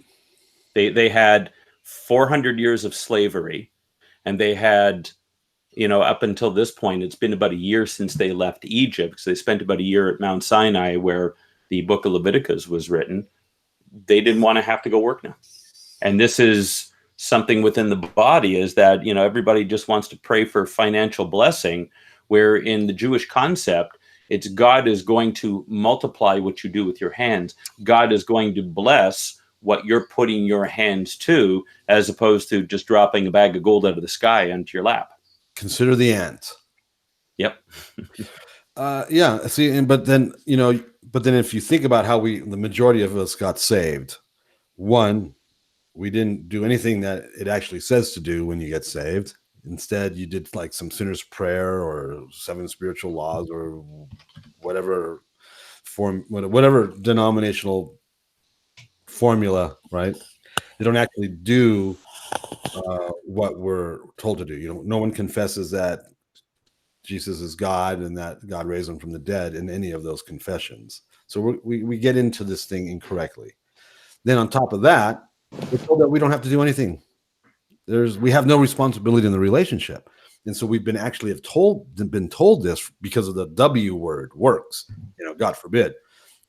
They had 400 years of slavery. And they had, up until this point, it's been about a year since they left Egypt, because they spent about a year at Mount Sinai where the book of Leviticus was written. They didn't want to have to go work now. And this is something within the body, is that, everybody just wants to pray for financial blessing, where in the Jewish concept, it's God is going to multiply what you do with your hands. God is going to bless what you're putting your hands to, as opposed to just dropping a bag of gold out of the sky onto your lap. Consider the ant. Yep. Yeah. See, but then if you think about how the majority of us got saved, one, we didn't do anything that it actually says to do when you get saved. Instead, you did like some sinner's prayer or 7 spiritual laws or whatever denominational formula, right? They don't actually do what we're told to do. No one confesses that Jesus is God and that God raised him from the dead in any of those confessions. So we get into this thing incorrectly. Then on top of that, we're told that we don't have to do anything. We have no responsibility in the relationship. And so we've been told this because of the W word, works, God forbid.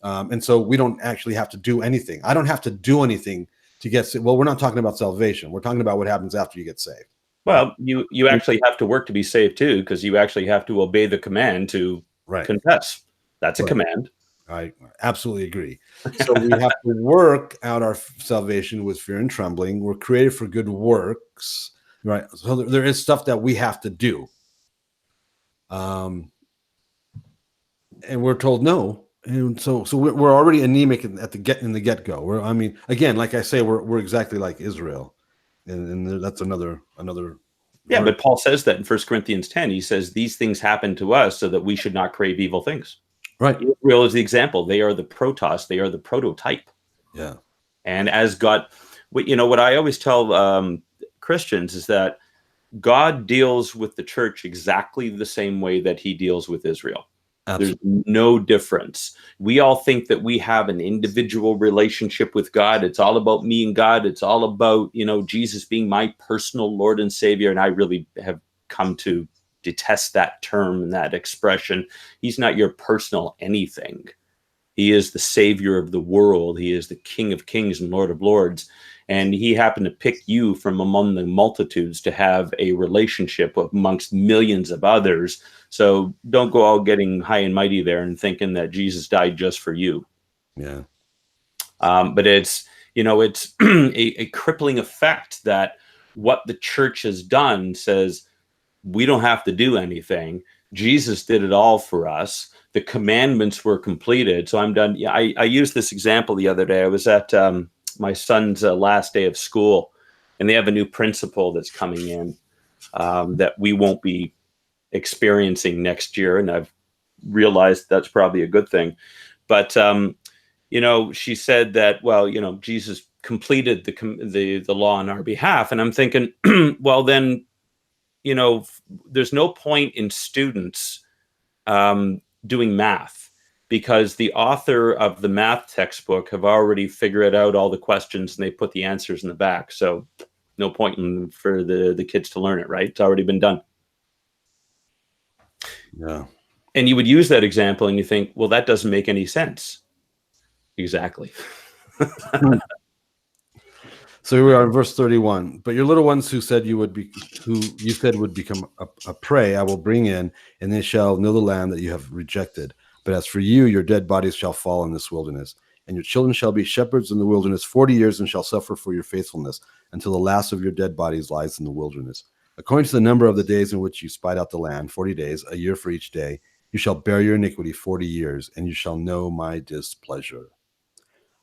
And so we don't actually have to do anything. I don't have to do anything to get saved. Well, we're not talking about salvation. We're talking about what happens after you get saved. Well, you actually have to work to be saved too, because you actually have to obey the command to confess. That's a command. I absolutely agree. So we have to work out our salvation with fear and trembling. We're created for good works. right? So there is stuff that we have to do. And we're told no. And so we're already anemic in the get-go. I mean, again, like I say, we're exactly like Israel. And that's another Yeah, but Paul says that in 1 Corinthians 10. He says these things happen to us so that we should not crave evil things. Right. Israel is the example. They are the protos. They are the prototype. Yeah. And as God, what I always tell Christians is that God deals with the church exactly the same way that he deals with Israel. Absolutely. There's no difference. We all think that we have an individual relationship with God. It's all about me and God. It's all about, Jesus being my personal Lord and Savior. And I really have come to detest that term and that expression. He's not your personal anything. He is the Savior of the world. He is the King of Kings and Lord of Lords. And he happened to pick you from among the multitudes to have a relationship amongst millions of others. So don't go out getting high and mighty there and thinking that Jesus died just for you. Yeah. But it's a crippling effect that what the church has done says we don't have to do anything. Jesus did it all for us. The commandments were completed. So I'm done. Yeah, I used this example the other day. I was at my son's last day of school, and they have a new principal that's coming in that we won't be experiencing next year. And I've realized that's probably a good thing. But, she said that, Jesus completed the law on our behalf. And I'm thinking, well, then, there's no point in students doing math, because the author of the math textbook have already figured out all the questions and they put the answers in the back. So no point for the kids to learn it, right? It's already been done. Yeah. And you would use that example and you think, well, that doesn't make any sense. Exactly. So here we are in verse 31. But your little ones who you said would become a prey, I will bring in, and they shall know the land that you have rejected. But as for you, your dead bodies shall fall in this wilderness, and your children shall be shepherds in the wilderness 40 years, and shall suffer for your faithfulness until the last of your dead bodies lies in the wilderness. According to the number of the days in which you spied out the land, 40 days, a year for each day, you shall bear your iniquity 40 years, and you shall know my displeasure.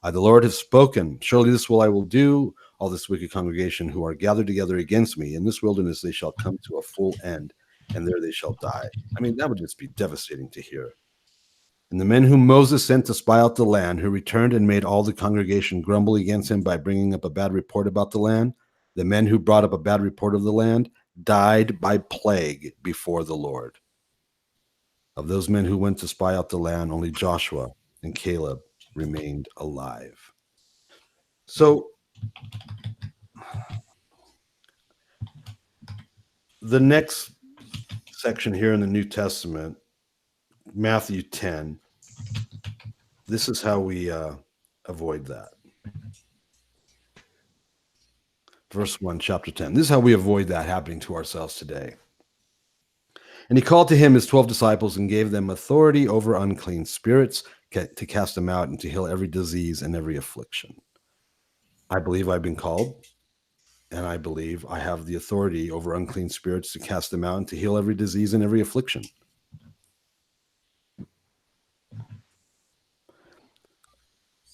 I, the Lord, have spoken. Surely this I will do. All this wicked congregation who are gathered together against me, in this wilderness they shall come to a full end, and there they shall die. I mean, that would just be devastating to hear. And the men whom Moses sent to spy out the land, who returned and made all the congregation grumble against him by bringing up a bad report about the land, the men who brought up a bad report of the land died by plague before the Lord. Of those men who went to spy out the land, only Joshua and Caleb remained alive. So the next section here in the New Testament, Matthew 10, this is how we avoid that. Verse 1, chapter 10. This is how we avoid that happening to ourselves today. And he called to him his 12 disciples and gave them authority over unclean spirits to cast them out and to heal every disease and every affliction. I believe I've been called, and I believe I have the authority over unclean spirits to cast them out and to heal every disease and every affliction.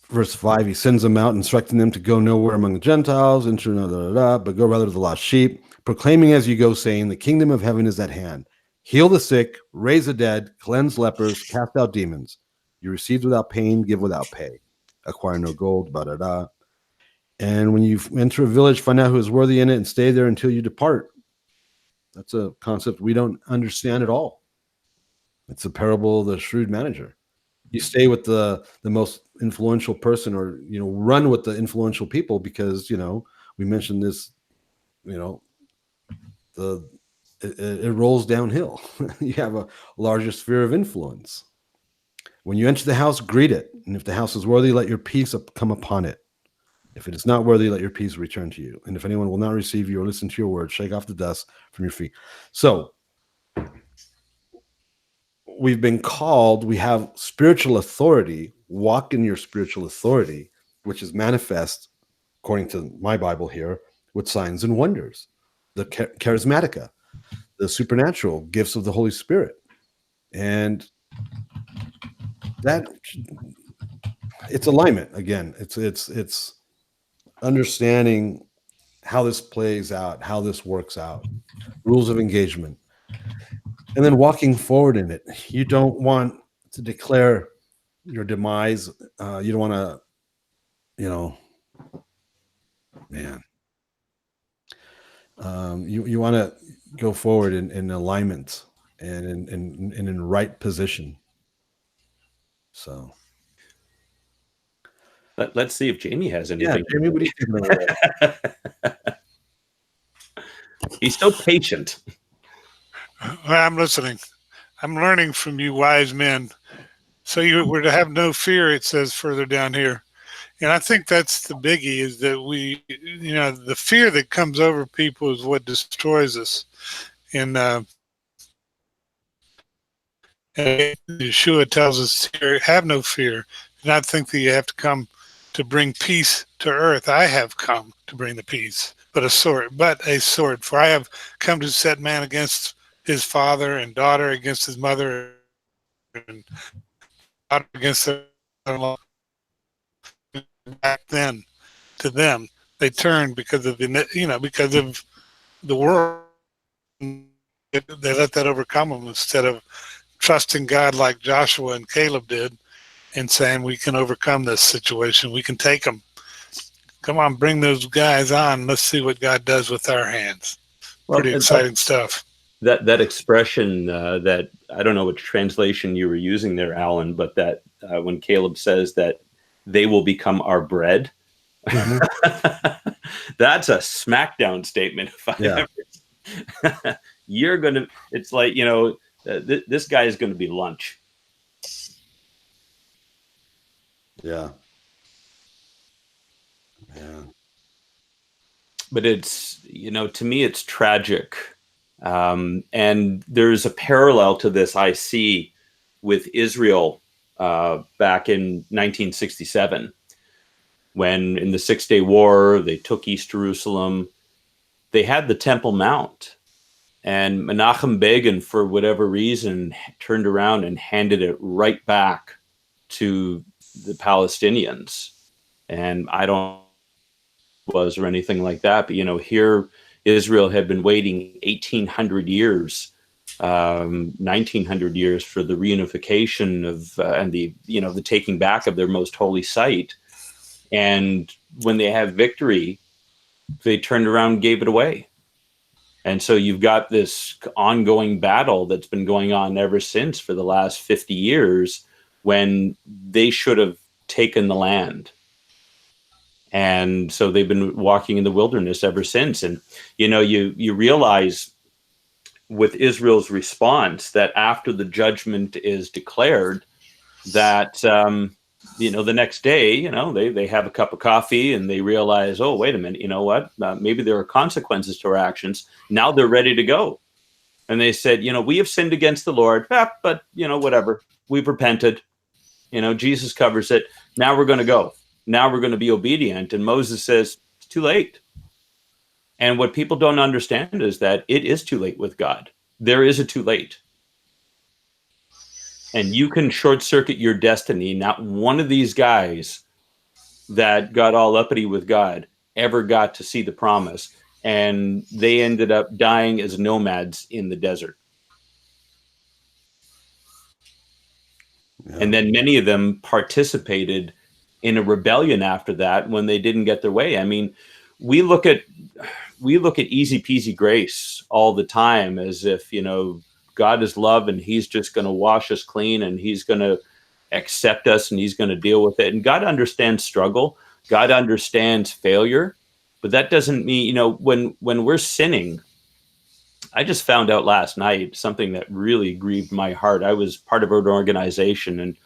Verse 5, he sends them out, instructing them to go nowhere among the Gentiles, but go rather to the lost sheep, proclaiming as you go, saying, the kingdom of heaven is at hand. Heal the sick, raise the dead, cleanse lepers, cast out demons. You received without pain, give without pay. Acquire no gold, And when you enter a village, find out who is worthy in it and stay there until you depart. That's a concept we don't understand at all. It's a parable of the shrewd manager. You stay with the most influential person, or, run with the influential people because, we mentioned this, it rolls downhill. You have a larger sphere of influence. When you enter the house, greet it. And if the house is worthy, let your peace come upon it. If it is not worthy, let your peace return to you. And if anyone will not receive you or listen to your words, shake off the dust from your feet. So we've been called, we have spiritual authority. Walk in your spiritual authority, which is manifest, according to my Bible here, with signs and wonders. the charismatica, the supernatural gifts of the Holy Spirit. And that it's alignment again. It's understanding how this plays out, how this works out, rules of engagement, and then walking forward in it. You don't want to declare your demise. You don't want to, man. You want to go forward in alignment and in right position. So let's see if Jamie has anything. Yeah, Jamie, what do you think? He's so patient. Well, I'm listening. I'm learning from you wise men. So you were to have no fear, it says further down here. And I think that's the biggie, is that the fear that comes over people is what destroys us. And Yeshua tells us here, have no fear. And I think that you have to come to bring peace to earth. I have come to bring the peace, but a sword. For I have come to set man against his father, and daughter against his mother, and daughter against their in-law. Back then, to them, they turned because of the world. They let that overcome them instead of trusting God like Joshua and Caleb did, and saying, we can overcome this situation. We can take them. Come on, bring those guys on. Let's see what God does with our hands. Pretty exciting stuff. That expression, that I don't know which translation you were using there, Allan, but that when Caleb says that they will become our bread, Mm-hmm. that's a smackdown statement. You're going to, it's like, this guy is going to be lunch. Yeah. But it's, to me, it's tragic. And there's a parallel to this I see with Israel back in 1967, when in the 6-Day War, they took East Jerusalem. They had the Temple Mount, and Menachem Begin, for whatever reason, turned around and handed it right back to the Palestinians. And I don't was or anything like that, but here Israel had been waiting 1800 years, 1900 years for the reunification of and the taking back of their most holy site. And when they have victory, they turned around and gave it away. And so you've got this ongoing battle that's been going on ever since for the last 50 years, when they should have taken the land. And so they've been walking in the wilderness ever since. And, you realize with Israel's response that after the judgment is declared, that, the next day, they have a cup of coffee and they realize, oh, wait a minute, you know what? Maybe there are consequences to our actions. Now they're ready to go. And they said, we have sinned against the Lord, but, whatever. We've repented. Jesus covers it. Now we're going to go. Now we're going to be obedient. And Moses says, it's too late. And what people don't understand is that it is too late with God. There is a too late. And you can short circuit your destiny. Not one of these guys that got all uppity with God ever got to see the promise. And they ended up dying as nomads in the desert. Yeah. And then many of them participated in a rebellion after that when they didn't get their way. I mean, we look at easy peasy grace all the time as if, God is love and he's just going to wash us clean and he's going to accept us and he's going to deal with it. And God understands struggle. God understands failure. But that doesn't mean, when we're sinning, I just found out last night something that really grieved my heart. I was part of an organization, and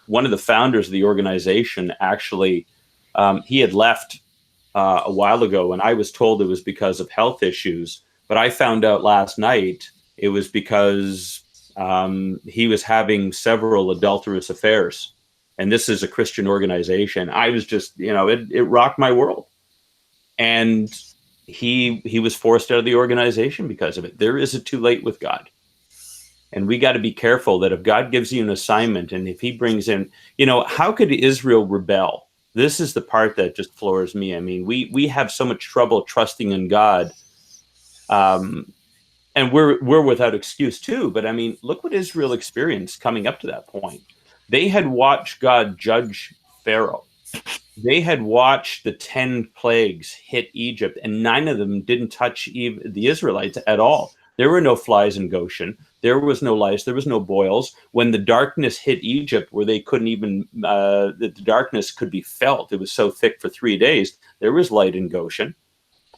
one of the founders of the organization actually, he had left a while ago, and I was told it was because of health issues. But I found out last night it was because he was having several adulterous affairs. And this is a Christian organization. I was just, it rocked my world. And he was forced out of the organization because of it. There is a too late with God. And we got to be careful that if God gives you an assignment and if he brings in, how could Israel rebel? This is the part that just floors me. I mean, we have so much trouble trusting in God. And we're without excuse too. But I mean, look what Israel experienced coming up to that point. They had watched God judge Pharaoh. They had watched the 10 plagues hit Egypt, and 9 of them didn't touch even the Israelites at all. There were no flies in Goshen. There was no lice. There was no boils. When the darkness hit Egypt, where they couldn't even, the darkness could be felt. It was so thick for 3 days. There was light in Goshen.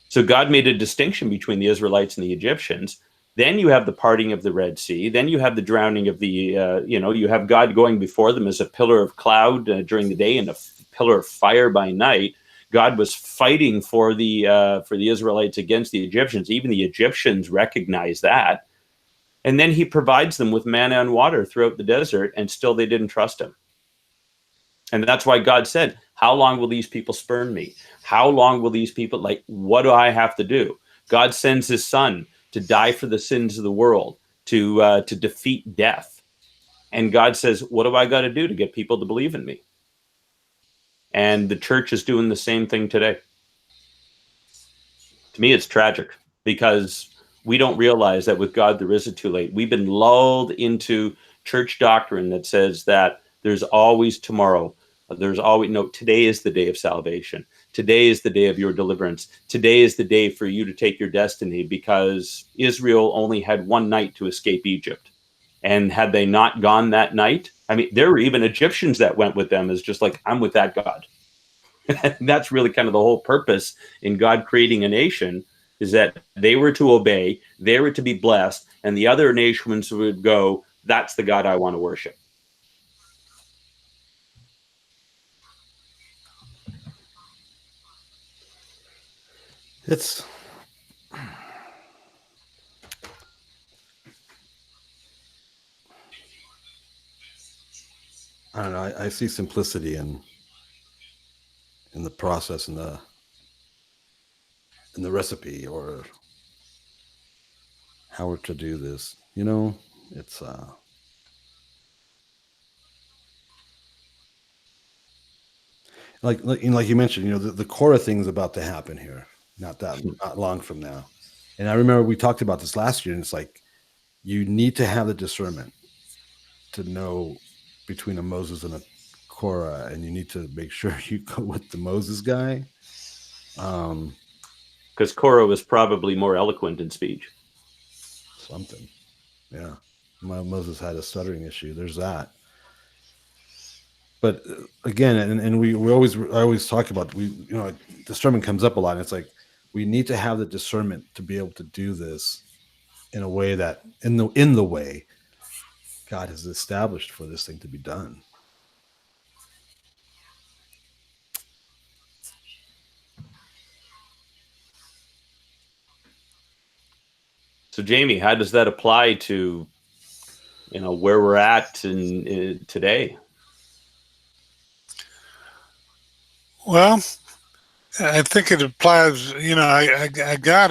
So God made a distinction between the Israelites and the Egyptians. Then you have the parting of the Red Sea. Then you have the drowning of the, you have God going before them as a pillar of cloud during the day and a pillar of fire by night. God was fighting for the Israelites against the Egyptians. Even the Egyptians recognize that. And then he provides them with manna and water throughout the desert, and still they didn't trust him. And that's why God said, how long will these people spurn me? How long will these people, what do I have to do? God sends his son to die for the sins of the world, to defeat death. And God says, what do I got to do to get people to believe in me? And the church is doing the same thing today. To me, it's tragic because we don't realize that with God, there is a too late. We've been lulled into church doctrine that says that there's always tomorrow. There's always, no, today is the day of salvation. Today is the day of your deliverance. Today is the day for you to take your destiny, because Israel only had one night to escape Egypt. And had they not gone that night, I mean, there were even Egyptians that went with them as just like, I'm with that God. And that's really kind of the whole purpose in God creating a nation, is that they were to obey, they were to be blessed, and the other nations would go, that's the God I want to worship. It's I don't know. I see simplicity in the process, in the recipe, or how we're to do this. It's like you mentioned. The Korah thing is about to happen here, not long from now. And I remember we talked about this last year, and it's like you need to have the discernment to know between a Moses and a Korah, and you need to make sure you go with the Moses guy. Because Korah was probably more eloquent in speech. Something. Yeah. Moses had a stuttering issue. There's that. But again, and I always talk about, discernment comes up a lot. And it's like, we need to have the discernment to be able to do this in a way that, in the way God has established for this thing to be done. So, Jamie, how does that apply to, where we're at in today? Well, I think it applies. God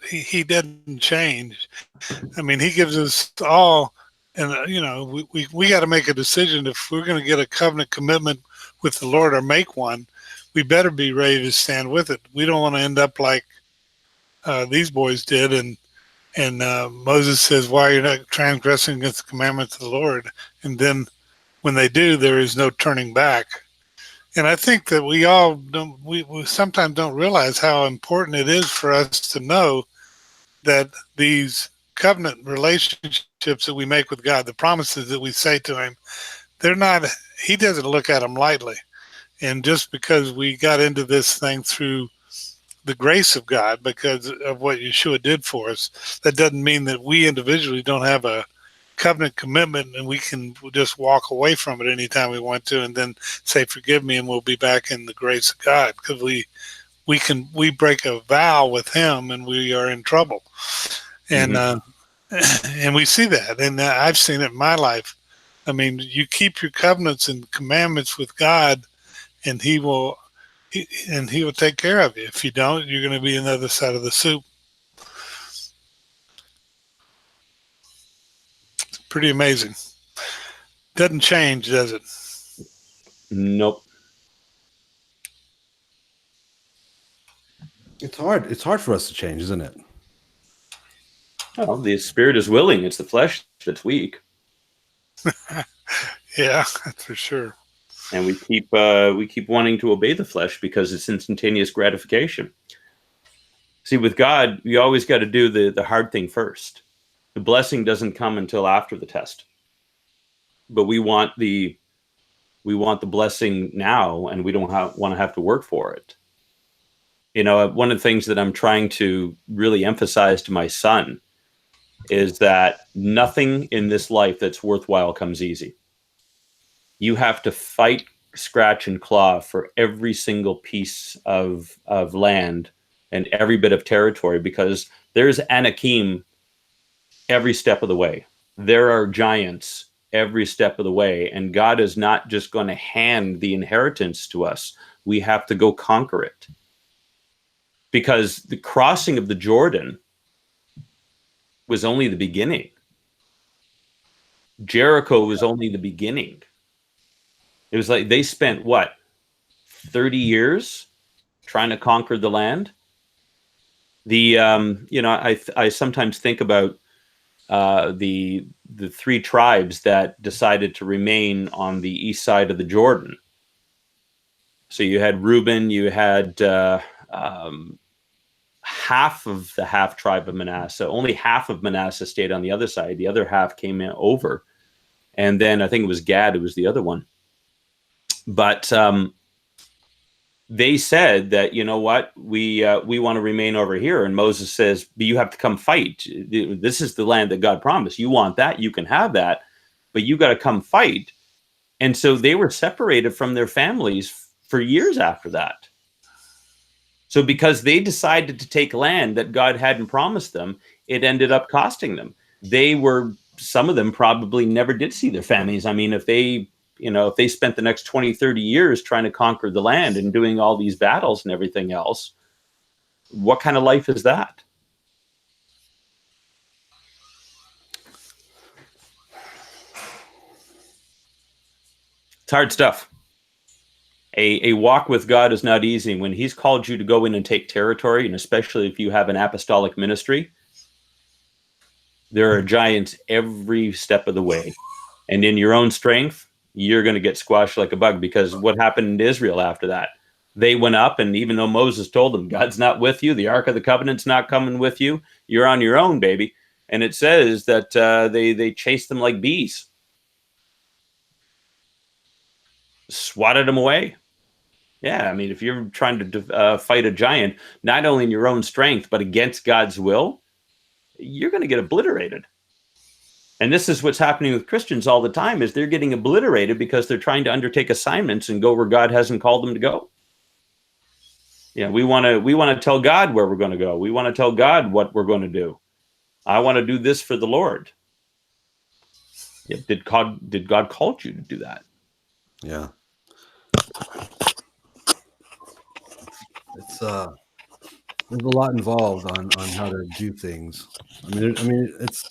he doesn't change. I mean, he gives us all, and we got to make a decision. If we're going to get a covenant commitment with the Lord or make one, we better be ready to stand with it. We don't want to end up like these boys did, and Moses says, "Why you're not transgressing against the commandments of the Lord?" And then when they do, there is no turning back. And I think that we all don't, we sometimes don't realize how important it is for us to know that these covenant relationships that we make with God, the promises that we say to him, he doesn't look at them lightly. And just because we got into this thing through the grace of God, because of what Yeshua did for us, that doesn't mean that we individually don't have a covenant commitment and we can just walk away from it anytime we want to and then say, forgive me, and we'll be back in the grace of God. Because we break a vow with him and we are in trouble. And and we see that, and I've seen it in my life. I mean, you keep your covenants and commandments with God, and he will and he will take care of you. If you don't, you're going to be on the other side of the soup. It's pretty amazing. Doesn't change, does it? Nope. It's hard. It's hard for us to change, isn't it? Well, the spirit is willing. It's the flesh that's weak. Yeah, that's for sure. And we keep wanting to obey the flesh because it's instantaneous gratification. See, with God, you always got to do the hard thing first. The blessing doesn't come until after the test. But we want the blessing now, and we don't want to have to work for it. You know, one of the things that I'm trying to really emphasize to my son is that nothing in this life that's worthwhile comes easy. You have to fight, scratch, and claw for every single piece of land and every bit of territory, because there's Anakim every step of the way. There are giants every step of the way, and God is not just going to hand the inheritance to us. We have to go conquer it. Because the crossing of the Jordan was only the beginning. Jericho was only the beginning. It was like they spent, 30 years trying to conquer the land? I sometimes think about the three tribes that decided to remain on the east side of the Jordan. So you had Reuben, you had half of the half tribe of Manasseh. Only half of Manasseh stayed on the other side. The other half came in over. And then I think it was Gad, who was the other one. But they said that, you know what, we want to remain over here. And Moses says, but you have to come fight. This is the land that God promised. You want that, you can have that, but you got to come fight. And so they were separated from their families for years after that. So because they decided to take land that God hadn't promised them, it ended up costing them. Some of them probably never did see their families. I mean, if they spent the next 20, 30 years trying to conquer the land and doing all these battles and everything else, what kind of life is that? It's hard stuff. A walk with God is not easy. When he's called you to go in and take territory, and especially if you have an apostolic ministry, there are giants every step of the way. And in your own strength, you're going to get squashed like a bug, because what happened in Israel after that? They went up, and even though Moses told them, God's not with you, the Ark of the Covenant's not coming with you, you're on your own, baby. And it says that they chased them like bees. Swatted them away. Yeah, I mean, if you're trying to fight a giant, not only in your own strength, but against God's will, you're going to get obliterated. And this is what's happening with Christians all the time, is they're getting obliterated because they're trying to undertake assignments and go where God hasn't called them to go. Yeah, we want to tell God where we're going to go. We want to tell God what we're going to do. I want to do this for the Lord. Yeah, did God call you to do that? Yeah. It's there's a lot involved on how to do things. I mean it's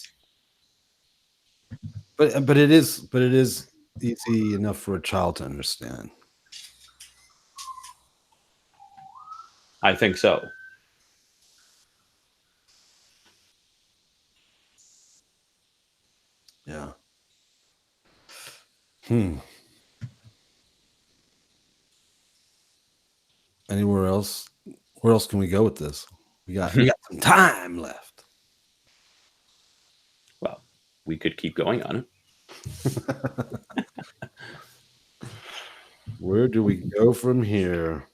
but it is easy enough for a child to understand. I think so. Yeah. Anywhere else? Where else can we go with this? We got some time left. Well, we could keep going on it. Where do we go from here?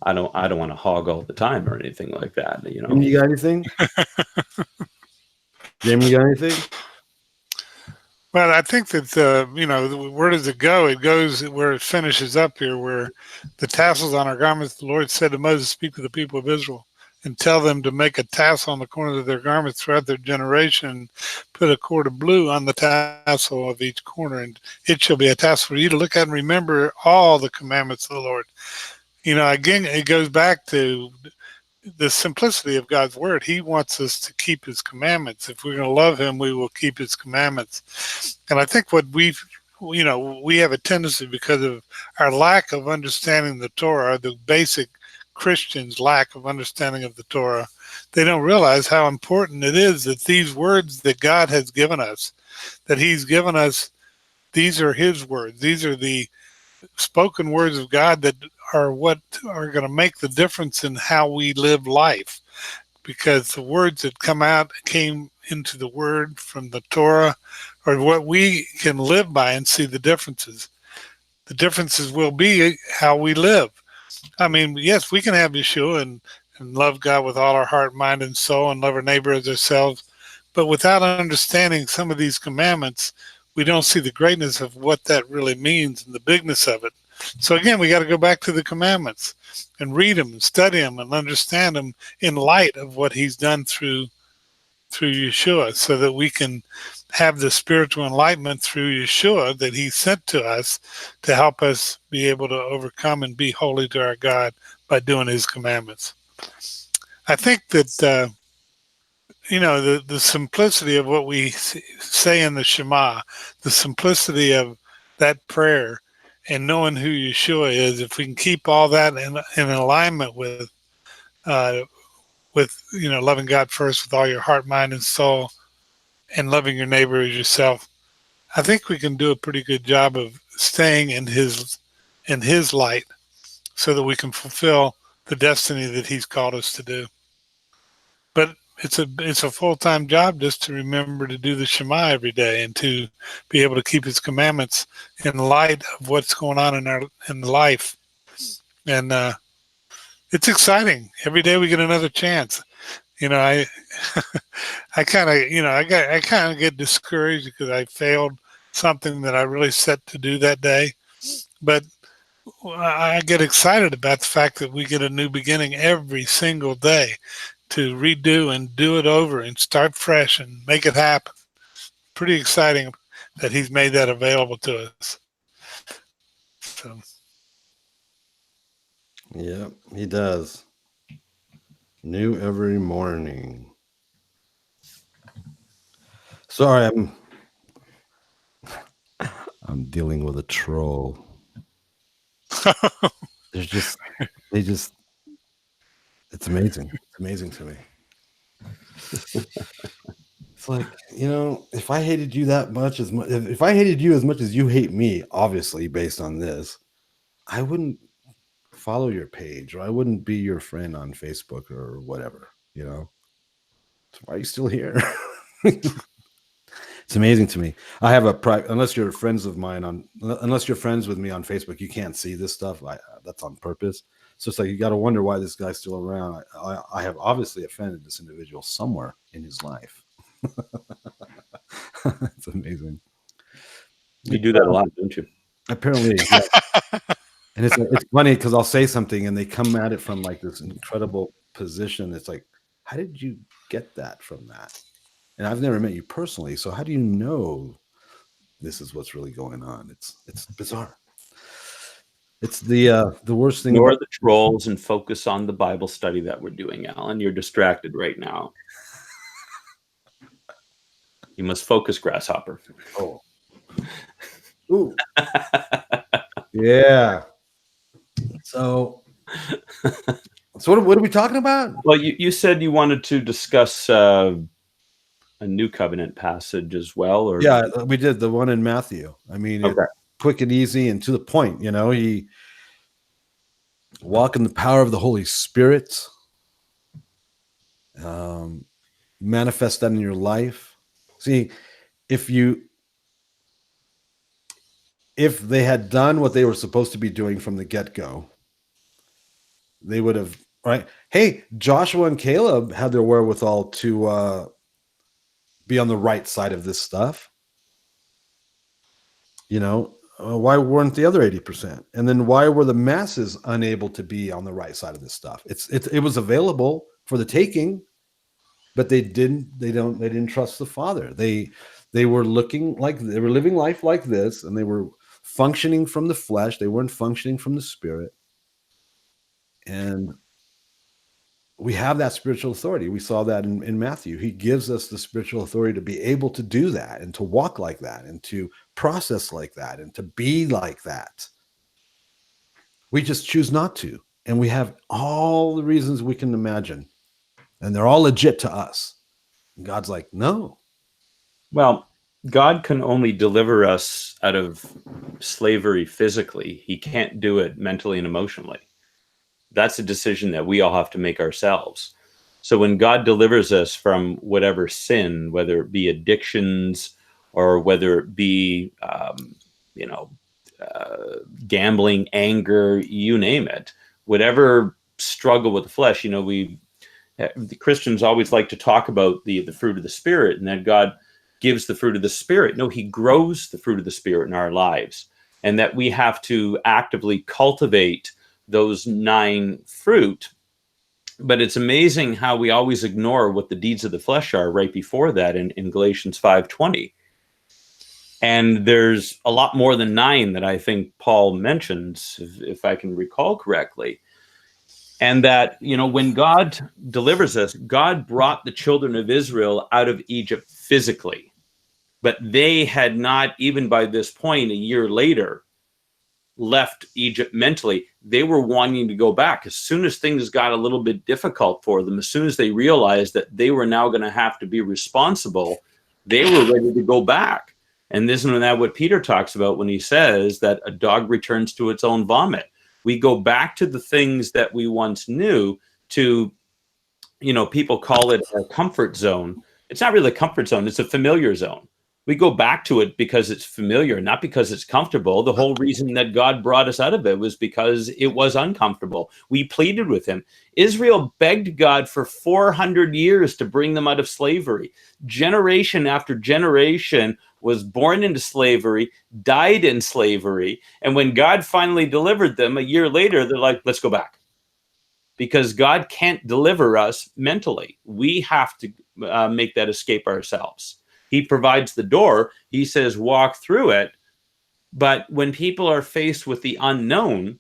I don't want to hog all the time or anything like that. You know. You got anything? Jamie, you got anything? Well, I think that, where does it go? It goes where it finishes up here, where the tassels on our garments, the Lord said to Moses, speak to the people of Israel and tell them to make a tassel on the corners of their garments throughout their generation, put a cord of blue on the tassel of each corner, and it shall be a tassel for you to look at and remember all the commandments of the Lord. Again, it goes back to the simplicity of God's word. He wants us to keep his commandments. If we're going to love him, we will keep his commandments. And I think what we have a tendency, because of our lack of understanding the Torah, the basic Christians' lack of understanding of the Torah, they don't realize how important it is that these words that God has given us, that he's given us, these are his words. These are the spoken words of God that are what are going to make the difference in how we live life, because the words that came into the word from the Torah are what we can live by and see the differences. The differences will be how we live. I mean, yes, we can have Yeshua and love God with all our heart, mind, and soul, and love our neighbor as ourselves, but without understanding some of these commandments, we don't see the greatness of what that really means and the bigness of it. So again, we got to go back to the commandments and read them and study them and understand them in light of what he's done through Yeshua, so that we can have the spiritual enlightenment through Yeshua that he sent to us to help us be able to overcome and be holy to our God by doing his commandments. I think that the simplicity of what we say in the Shema, the simplicity of that prayer, and knowing who Yeshua is, if we can keep all that in alignment with loving God first with all your heart, mind, and soul, and loving your neighbor as yourself, I think we can do a pretty good job of staying in his light, so that we can fulfill the destiny that he's called us to do. But it's a full-time job just to remember to do the Shema every day and to be able to keep his commandments in light of what's going on in life. And it's exciting. Every day we get another chance. I kind of get discouraged because I failed something that I really set to do that day. But I get excited about the fact that we get a new beginning every single day to redo and do it over and start fresh and make it happen. Pretty exciting that he's made that available to us. So. Yeah, he does. New every morning. Sorry, I'm dealing with a troll. It's amazing. It's amazing to me. It's like, if I hated you that much, if I hated you as much as you hate me, obviously based on this, I wouldn't follow your page, or I wouldn't be your friend on Facebook or whatever, So why are you still here? It's amazing to me. I have unless you're friends with me on Facebook, you can't see this stuff. That's on purpose. So it's like, you got to wonder why this guy's still around. I have obviously offended this individual somewhere in his life. It's amazing. You do that a lot, don't you? Apparently, yeah. And it's funny because I'll say something and they come at it from like this incredible position. It's like, how did you get that from that? And I've never met you personally, so how do you know this is what's really going on? It's bizarre. It's the worst thing. Ignore the trolls and focus on the Bible study that we're doing, Alan. You're distracted right now. You must focus, grasshopper. Oh. Ooh. Yeah. So what are we talking about? Well, you said you wanted to discuss a new covenant passage as well, or yeah, we did the one in Matthew. I mean, okay. Quick and easy and to the point. He walk in the power of the Holy Spirit. Manifest that in your life. See, if they had done what they were supposed to be doing from the get-go, they would have, right? Hey, Joshua and Caleb had their wherewithal to be on the right side of this stuff. Why weren't the other 80%? And then why were the masses unable to be on the right side of this stuff? It was available. for the taking, but they didn't trust the Father. They were living life like this, and they were functioning from the flesh. They weren't functioning from the Spirit. And we have that spiritual authority. We saw that in Matthew. He gives us the spiritual authority to be able to do that and to walk like that and to process like that and to be like that. We just choose not to. And we have all the reasons we can imagine. And they're all legit to us. And God's like, no. Well, God can only deliver us out of slavery physically. He can't do it mentally and emotionally. That's a decision that we all have to make ourselves. So when God delivers us from whatever sin, whether it be addictions or whether it be, gambling, anger, you name it, whatever struggle with the flesh, the Christians always like to talk about the fruit of the Spirit and that God gives the fruit of the Spirit. No, he grows the fruit of the Spirit in our lives, and that we have to actively cultivate those 9 fruit. But it's amazing how we always ignore what the deeds of the flesh are right before that in Galatians 5:20. And there's a lot more than 9 that I think Paul mentions, if I can recall correctly. And that, when God delivers us, God brought the children of Israel out of Egypt physically. But they had not, even by this point, a year later, left Egypt mentally. They were wanting to go back. As soon as things got a little bit difficult for them, as soon as they realized that they were now going to have to be responsible, they were ready to go back. And isn't that what Peter talks about when he says that a dog returns to its own vomit? We go back to the things that we once knew to, people call it a comfort zone. It's not really a comfort zone. It's a familiar zone. We go back to it because it's familiar, not because it's comfortable. The whole reason that God brought us out of it was because it was uncomfortable. We pleaded with him. Israel begged God for 400 years to bring them out of slavery. Generation after generation was born into slavery, died in slavery. And when God finally delivered them a year later, they're like, let's go back. Because God can't deliver us mentally. We have to make that escape ourselves. He provides the door. He says, walk through it. But when people are faced with the unknown,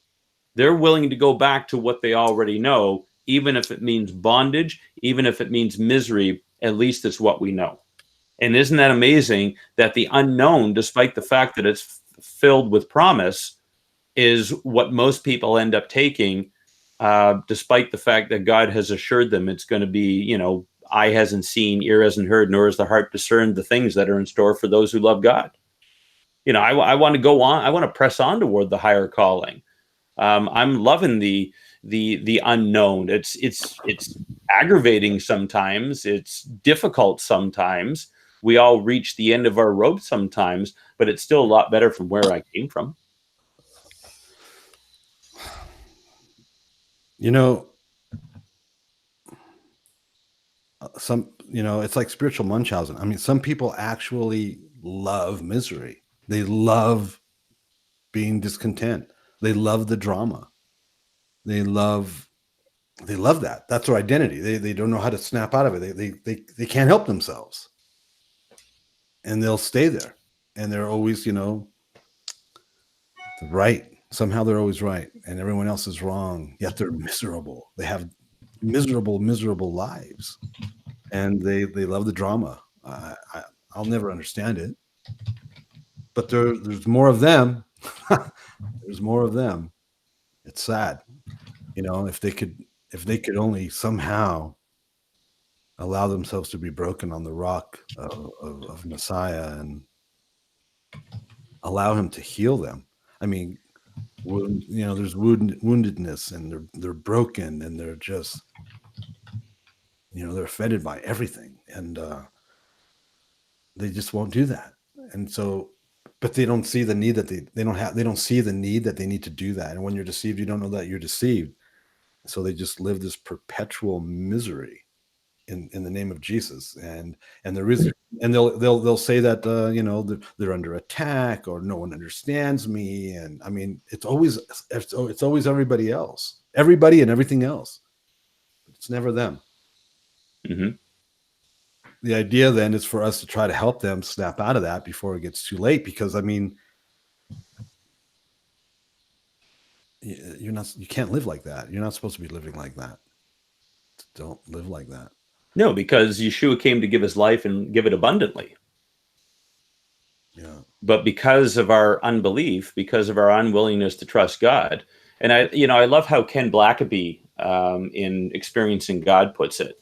they're willing to go back to what they already know, even if it means bondage, even if it means misery. At least it's what we know. And isn't that amazing that the unknown, despite the fact that it's filled with promise, is what most people end up taking, despite the fact that God has assured them it's going to be, eye hasn't seen, ear hasn't heard, nor has the heart discerned the things that are in store for those who love God. I want to go on. I want to press on toward the higher calling. I'm loving the unknown. It's aggravating sometimes. It's difficult sometimes. We all reach the end of our rope sometimes, but it's still a lot better from where I came from. It's like spiritual Munchausen. I mean, some people actually love misery. They love being discontent. They love the drama. They love that. That's their identity. They don't know how to snap out of it. They can't help themselves. And they'll stay there. And they're always, right. Somehow they're always right. And everyone else is wrong. Yet they're miserable. They have miserable lives. And they love the drama. I'll never understand it. But there's more of them. There's more of them. It's sad. If they could only somehow allow themselves to be broken on the rock of Messiah and allow him to heal them. I mean, there's woundedness and they're broken and they're just, they're offended by everything. And they just won't do that. And so, but they don't see the need that they don't see the need that they need to do that. And when you're deceived, you don't know that you're deceived. So they just live this perpetual misery in the name of Jesus. And there is, and they'll say that, they're under attack or no one understands me. And I mean, it's always everybody else, everybody and everything else. It's never them. Mm-hmm. The idea then is for us to try to help them snap out of that before it gets too late. Because I mean, you can't live like that. You're not supposed to be living like that. Don't live like that. No, because Yeshua came to give his life and give it abundantly. Yeah. But because of our unbelief, because of our unwillingness to trust God, and I love how Ken Blackaby in Experiencing God puts it.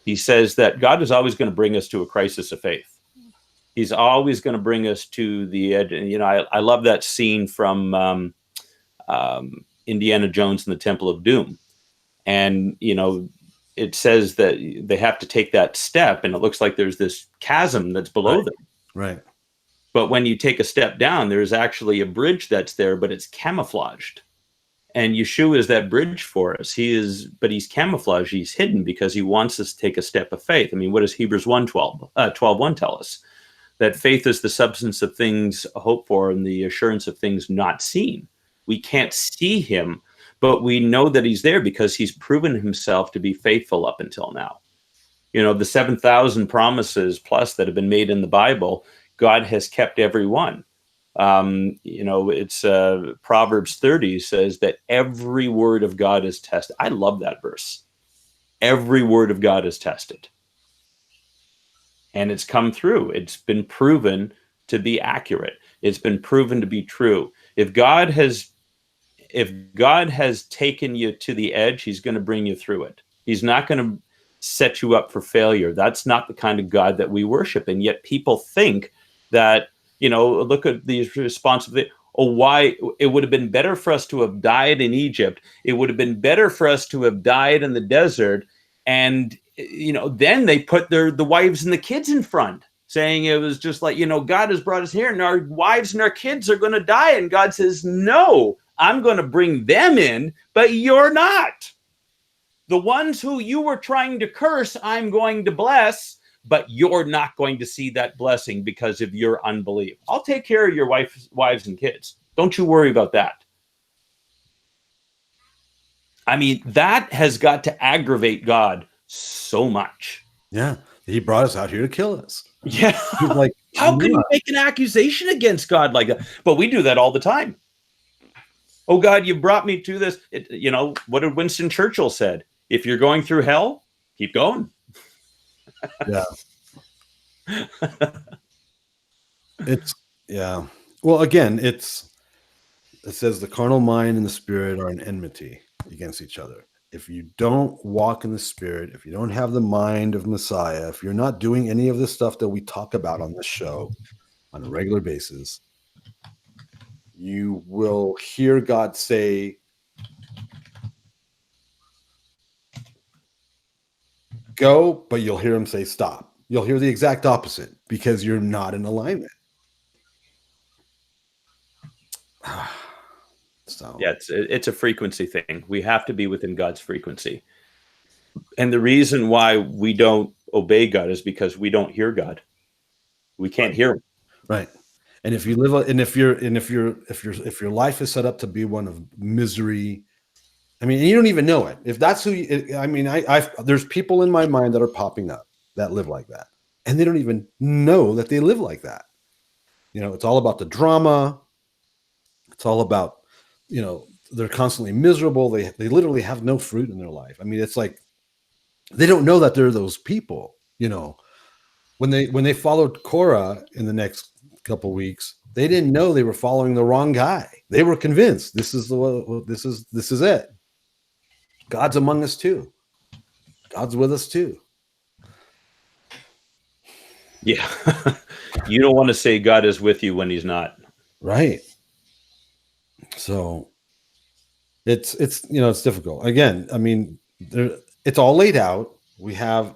He says that God is always going to bring us to a crisis of faith. He's always going to bring us to the edge. And, I love that scene from Indiana Jones and the Temple of Doom. And, it says that they have to take that step, and it looks like there's this chasm that's below them. Right. But when you take a step down, there's actually a bridge that's there, but it's camouflaged. And Yeshua is that bridge for us. But he's camouflaged. He's hidden because he wants us to take a step of faith. I mean, what does Hebrews 12:1 tell us? That faith is the substance of things hoped for and the assurance of things not seen. We can't see him, but we know that he's there because he's proven himself to be faithful up until now. The 7,000 promises plus that have been made in the Bible, God has kept every one. It's Proverbs 30 says that every word of God is tested. I love that verse. Every word of God is tested. And it's come through. It's been proven to be accurate. It's been proven to be true. If God has taken you to the edge, he's going to bring you through it. He's not going to set you up for failure. That's not the kind of God that we worship. And yet people think that, look at these responsibilities. Why it would have been better for us to have died in Egypt. It would have been better for us to have died in the desert. And, then they put the wives and the kids in front, saying it was just like, God has brought us here and our wives and our kids are going to die. And God says, no, I'm going to bring them in, but you're not. The ones who you were trying to curse, I'm going to bless, but you're not going to see that blessing because of your unbelief. I'll take care of your wives and kids. Don't you worry about that. I mean, that has got to aggravate God so much. Yeah. He brought us out here to kill us. Yeah. He's like, how can you make an accusation against God like that? But we do that all the time. Oh, God, you brought me to this. What did Winston Churchill said? If you're going through hell, keep going. Yeah. Well, again, it says the carnal mind and the spirit are an enmity against each other. If you don't walk in the spirit, if you don't have the mind of Messiah, if you're not doing any of the stuff that we talk about on this show on a regular basis, you will hear God say, go, but you'll hear him say stop. You'll hear the exact opposite because you're not in alignment. So yeah, it's a frequency thing. We have to be within God's frequency. And the reason why we don't obey God is because we don't hear God. We can't hear him. Right. And if you live, and if your life is set up to be one of misery, I mean, and you don't even know it. If that's who there's people in my mind that are popping up that live like that, and they don't even know that they live like that. It's all about the drama. It's all about, they're constantly miserable. They literally have no fruit in their life. I mean, it's like they don't know that they're those people. When they followed Korah in the next couple of weeks, they didn't know they were following the wrong guy. They were convinced this is it. God's among us too. God's with us too. Yeah. You don't want to say God is with you when he's not. Right. So it's difficult. Again, I mean, it's all laid out. We have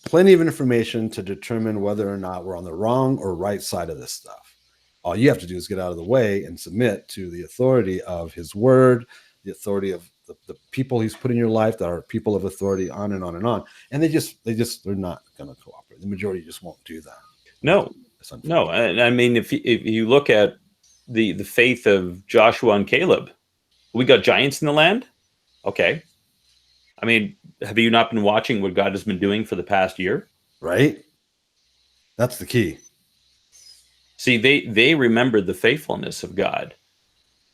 plenty of information to determine whether or not we're on the wrong or right side of this stuff. All you have to do is get out of the way and submit to the authority of his word, the authority of the people he's put in your life that are people of authority, on and on and on. And they're not going to cooperate. The majority just won't do that. No. I mean, if you look at the faith of Joshua and Caleb, we got giants in the land. Okay. I mean, have you not been watching what God has been doing for the past year? Right. That's the key. See, they remembered the faithfulness of God.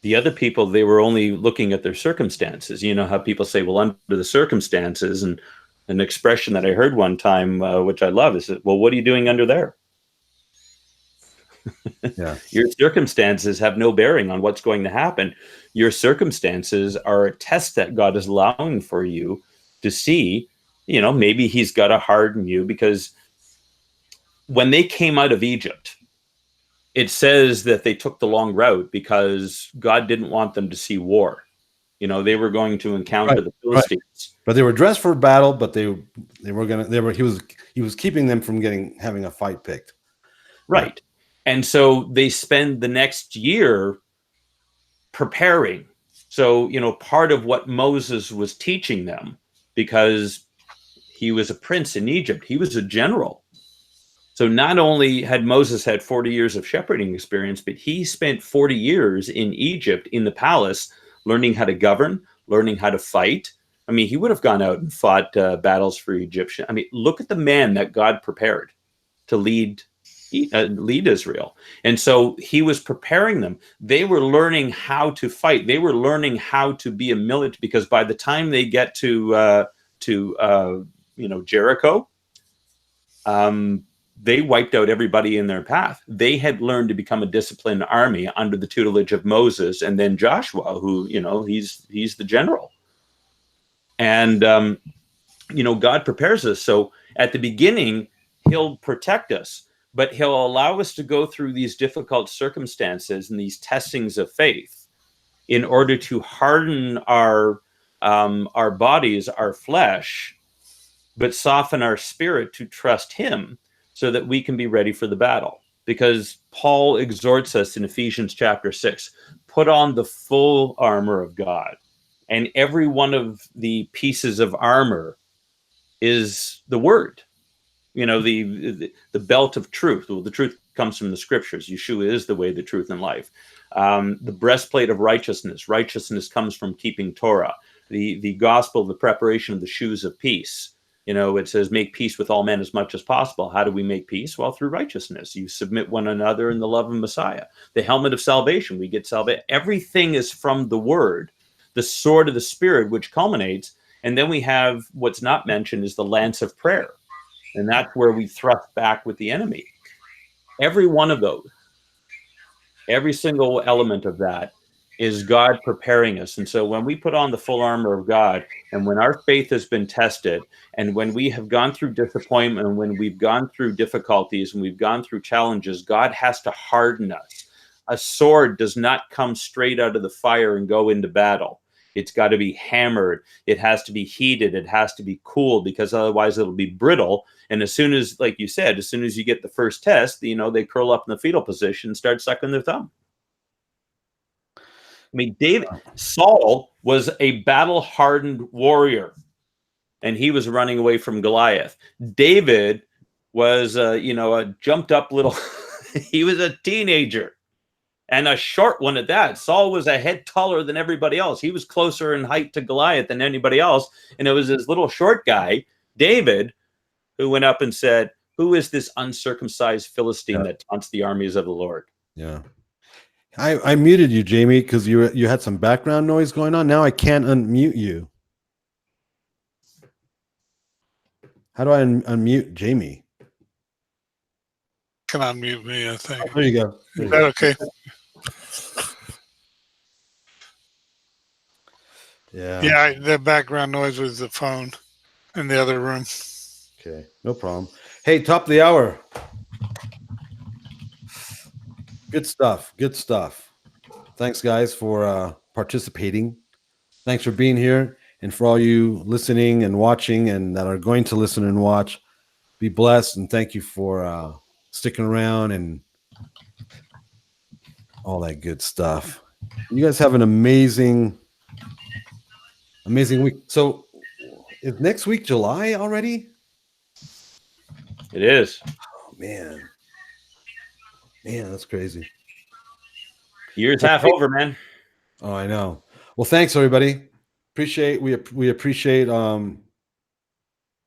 The other people, they were only looking at their circumstances. You know how people say, well, under the circumstances, and an expression that I heard one time, which I love, is, well, what are you doing under there? Yeah. Your circumstances have no bearing on what's going to happen. Your circumstances are a test that God is allowing for you to see, maybe he's got to harden you, because when they came out of Egypt, it says that they took the long route because God didn't want them to see war. They were going to encounter the Philistines. Right. But they were dressed for battle, but he was keeping them from having a fight picked. Right. And so they spend the next year preparing. So, part of what Moses was teaching them, because he was a prince in Egypt, he was a general. So not only had Moses had 40 years of shepherding experience, but he spent 40 years in Egypt in the palace, learning how to govern, learning how to fight. I mean, he would have gone out and fought battles for Egyptian. I mean, look at the man that God prepared to lead Israel. And so he was preparing them. They were learning how to fight. They were learning how to be a militant, because by the time they get to Jericho, they wiped out everybody in their path. They had learned to become a disciplined army under the tutelage of Moses, and then Joshua, who, he's the general. And, God prepares us. So at the beginning, he'll protect us, but he'll allow us to go through these difficult circumstances and these testings of faith in order to harden our bodies, our flesh, but soften our spirit to trust him, so that we can be ready for the battle. Because Paul exhorts us in Ephesians chapter 6, put on the full armor of God. And every one of the pieces of armor is the word, the belt of truth. Well, the truth comes from the scriptures. Yeshua is the way, the truth, and life. The breastplate of righteousness. Righteousness comes from keeping Torah. The gospel, the preparation of the shoes of peace. It says, make peace with all men as much as possible. How do we make peace? Well, through righteousness. You submit one another in the love of Messiah. The helmet of salvation, we get salvation. Everything is from the word. The sword of the Spirit, which culminates. And then we have, what's not mentioned, is the lance of prayer. And that's where we thrust back with the enemy. Every one of those, every single element of that, is God preparing us. And so when we put on the full armor of God, and when our faith has been tested, and when we have gone through disappointment, and when we've gone through difficulties, and we've gone through challenges, God has to harden us. A sword does not come straight out of the fire and go into battle. It's got to be hammered. It has to be heated. It has to be cooled, because otherwise it'll be brittle. And as soon as, like you said, as soon as you get the first test, they curl up in the fetal position and start sucking their thumb. I mean, Saul was a battle-hardened warrior, and he was running away from Goliath. David was, a jumped-up little, he was a teenager, and a short one at that. Saul was a head taller than everybody else. He was closer in height to Goliath than anybody else, and it was this little short guy, David, who went up and said, who is this uncircumcised Philistine that taunts the armies of the Lord? Yeah. I muted you, Jamie, because you had some background noise going on. Now I can't unmute you. How do I unmute Jamie? Can unmute me, I think. Oh, there you go. Is that okay? Yeah. Yeah, the background noise was the phone in the other room. Okay, no problem. Hey, top of the hour. Good stuff. Good stuff. Thanks, guys, for participating. Thanks for being here. And for all you listening and watching and that are going to listen and watch, be blessed. And thank you for sticking around and all that good stuff. You guys have an amazing week. So is next week July already? It is. Oh, man, that's crazy. Year's half over, man. Oh, I know. Well, thanks, everybody. we appreciate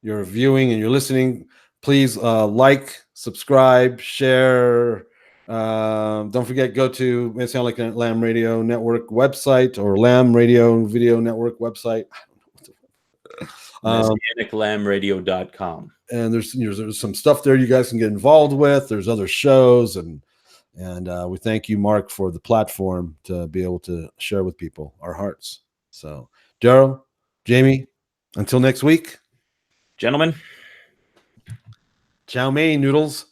your viewing and your listening. Please like, subscribe, share. Don't forget, go to Messianic Lamb Radio Network website or Lamb Radio Video Network website. MessianicLambRadio.com. And there's some stuff there you guys can get involved with. There's other shows, and we thank you, Mark, for the platform to be able to share with people our hearts. So, Darryl, Jamie, until next week, gentlemen. Chow mein noodles.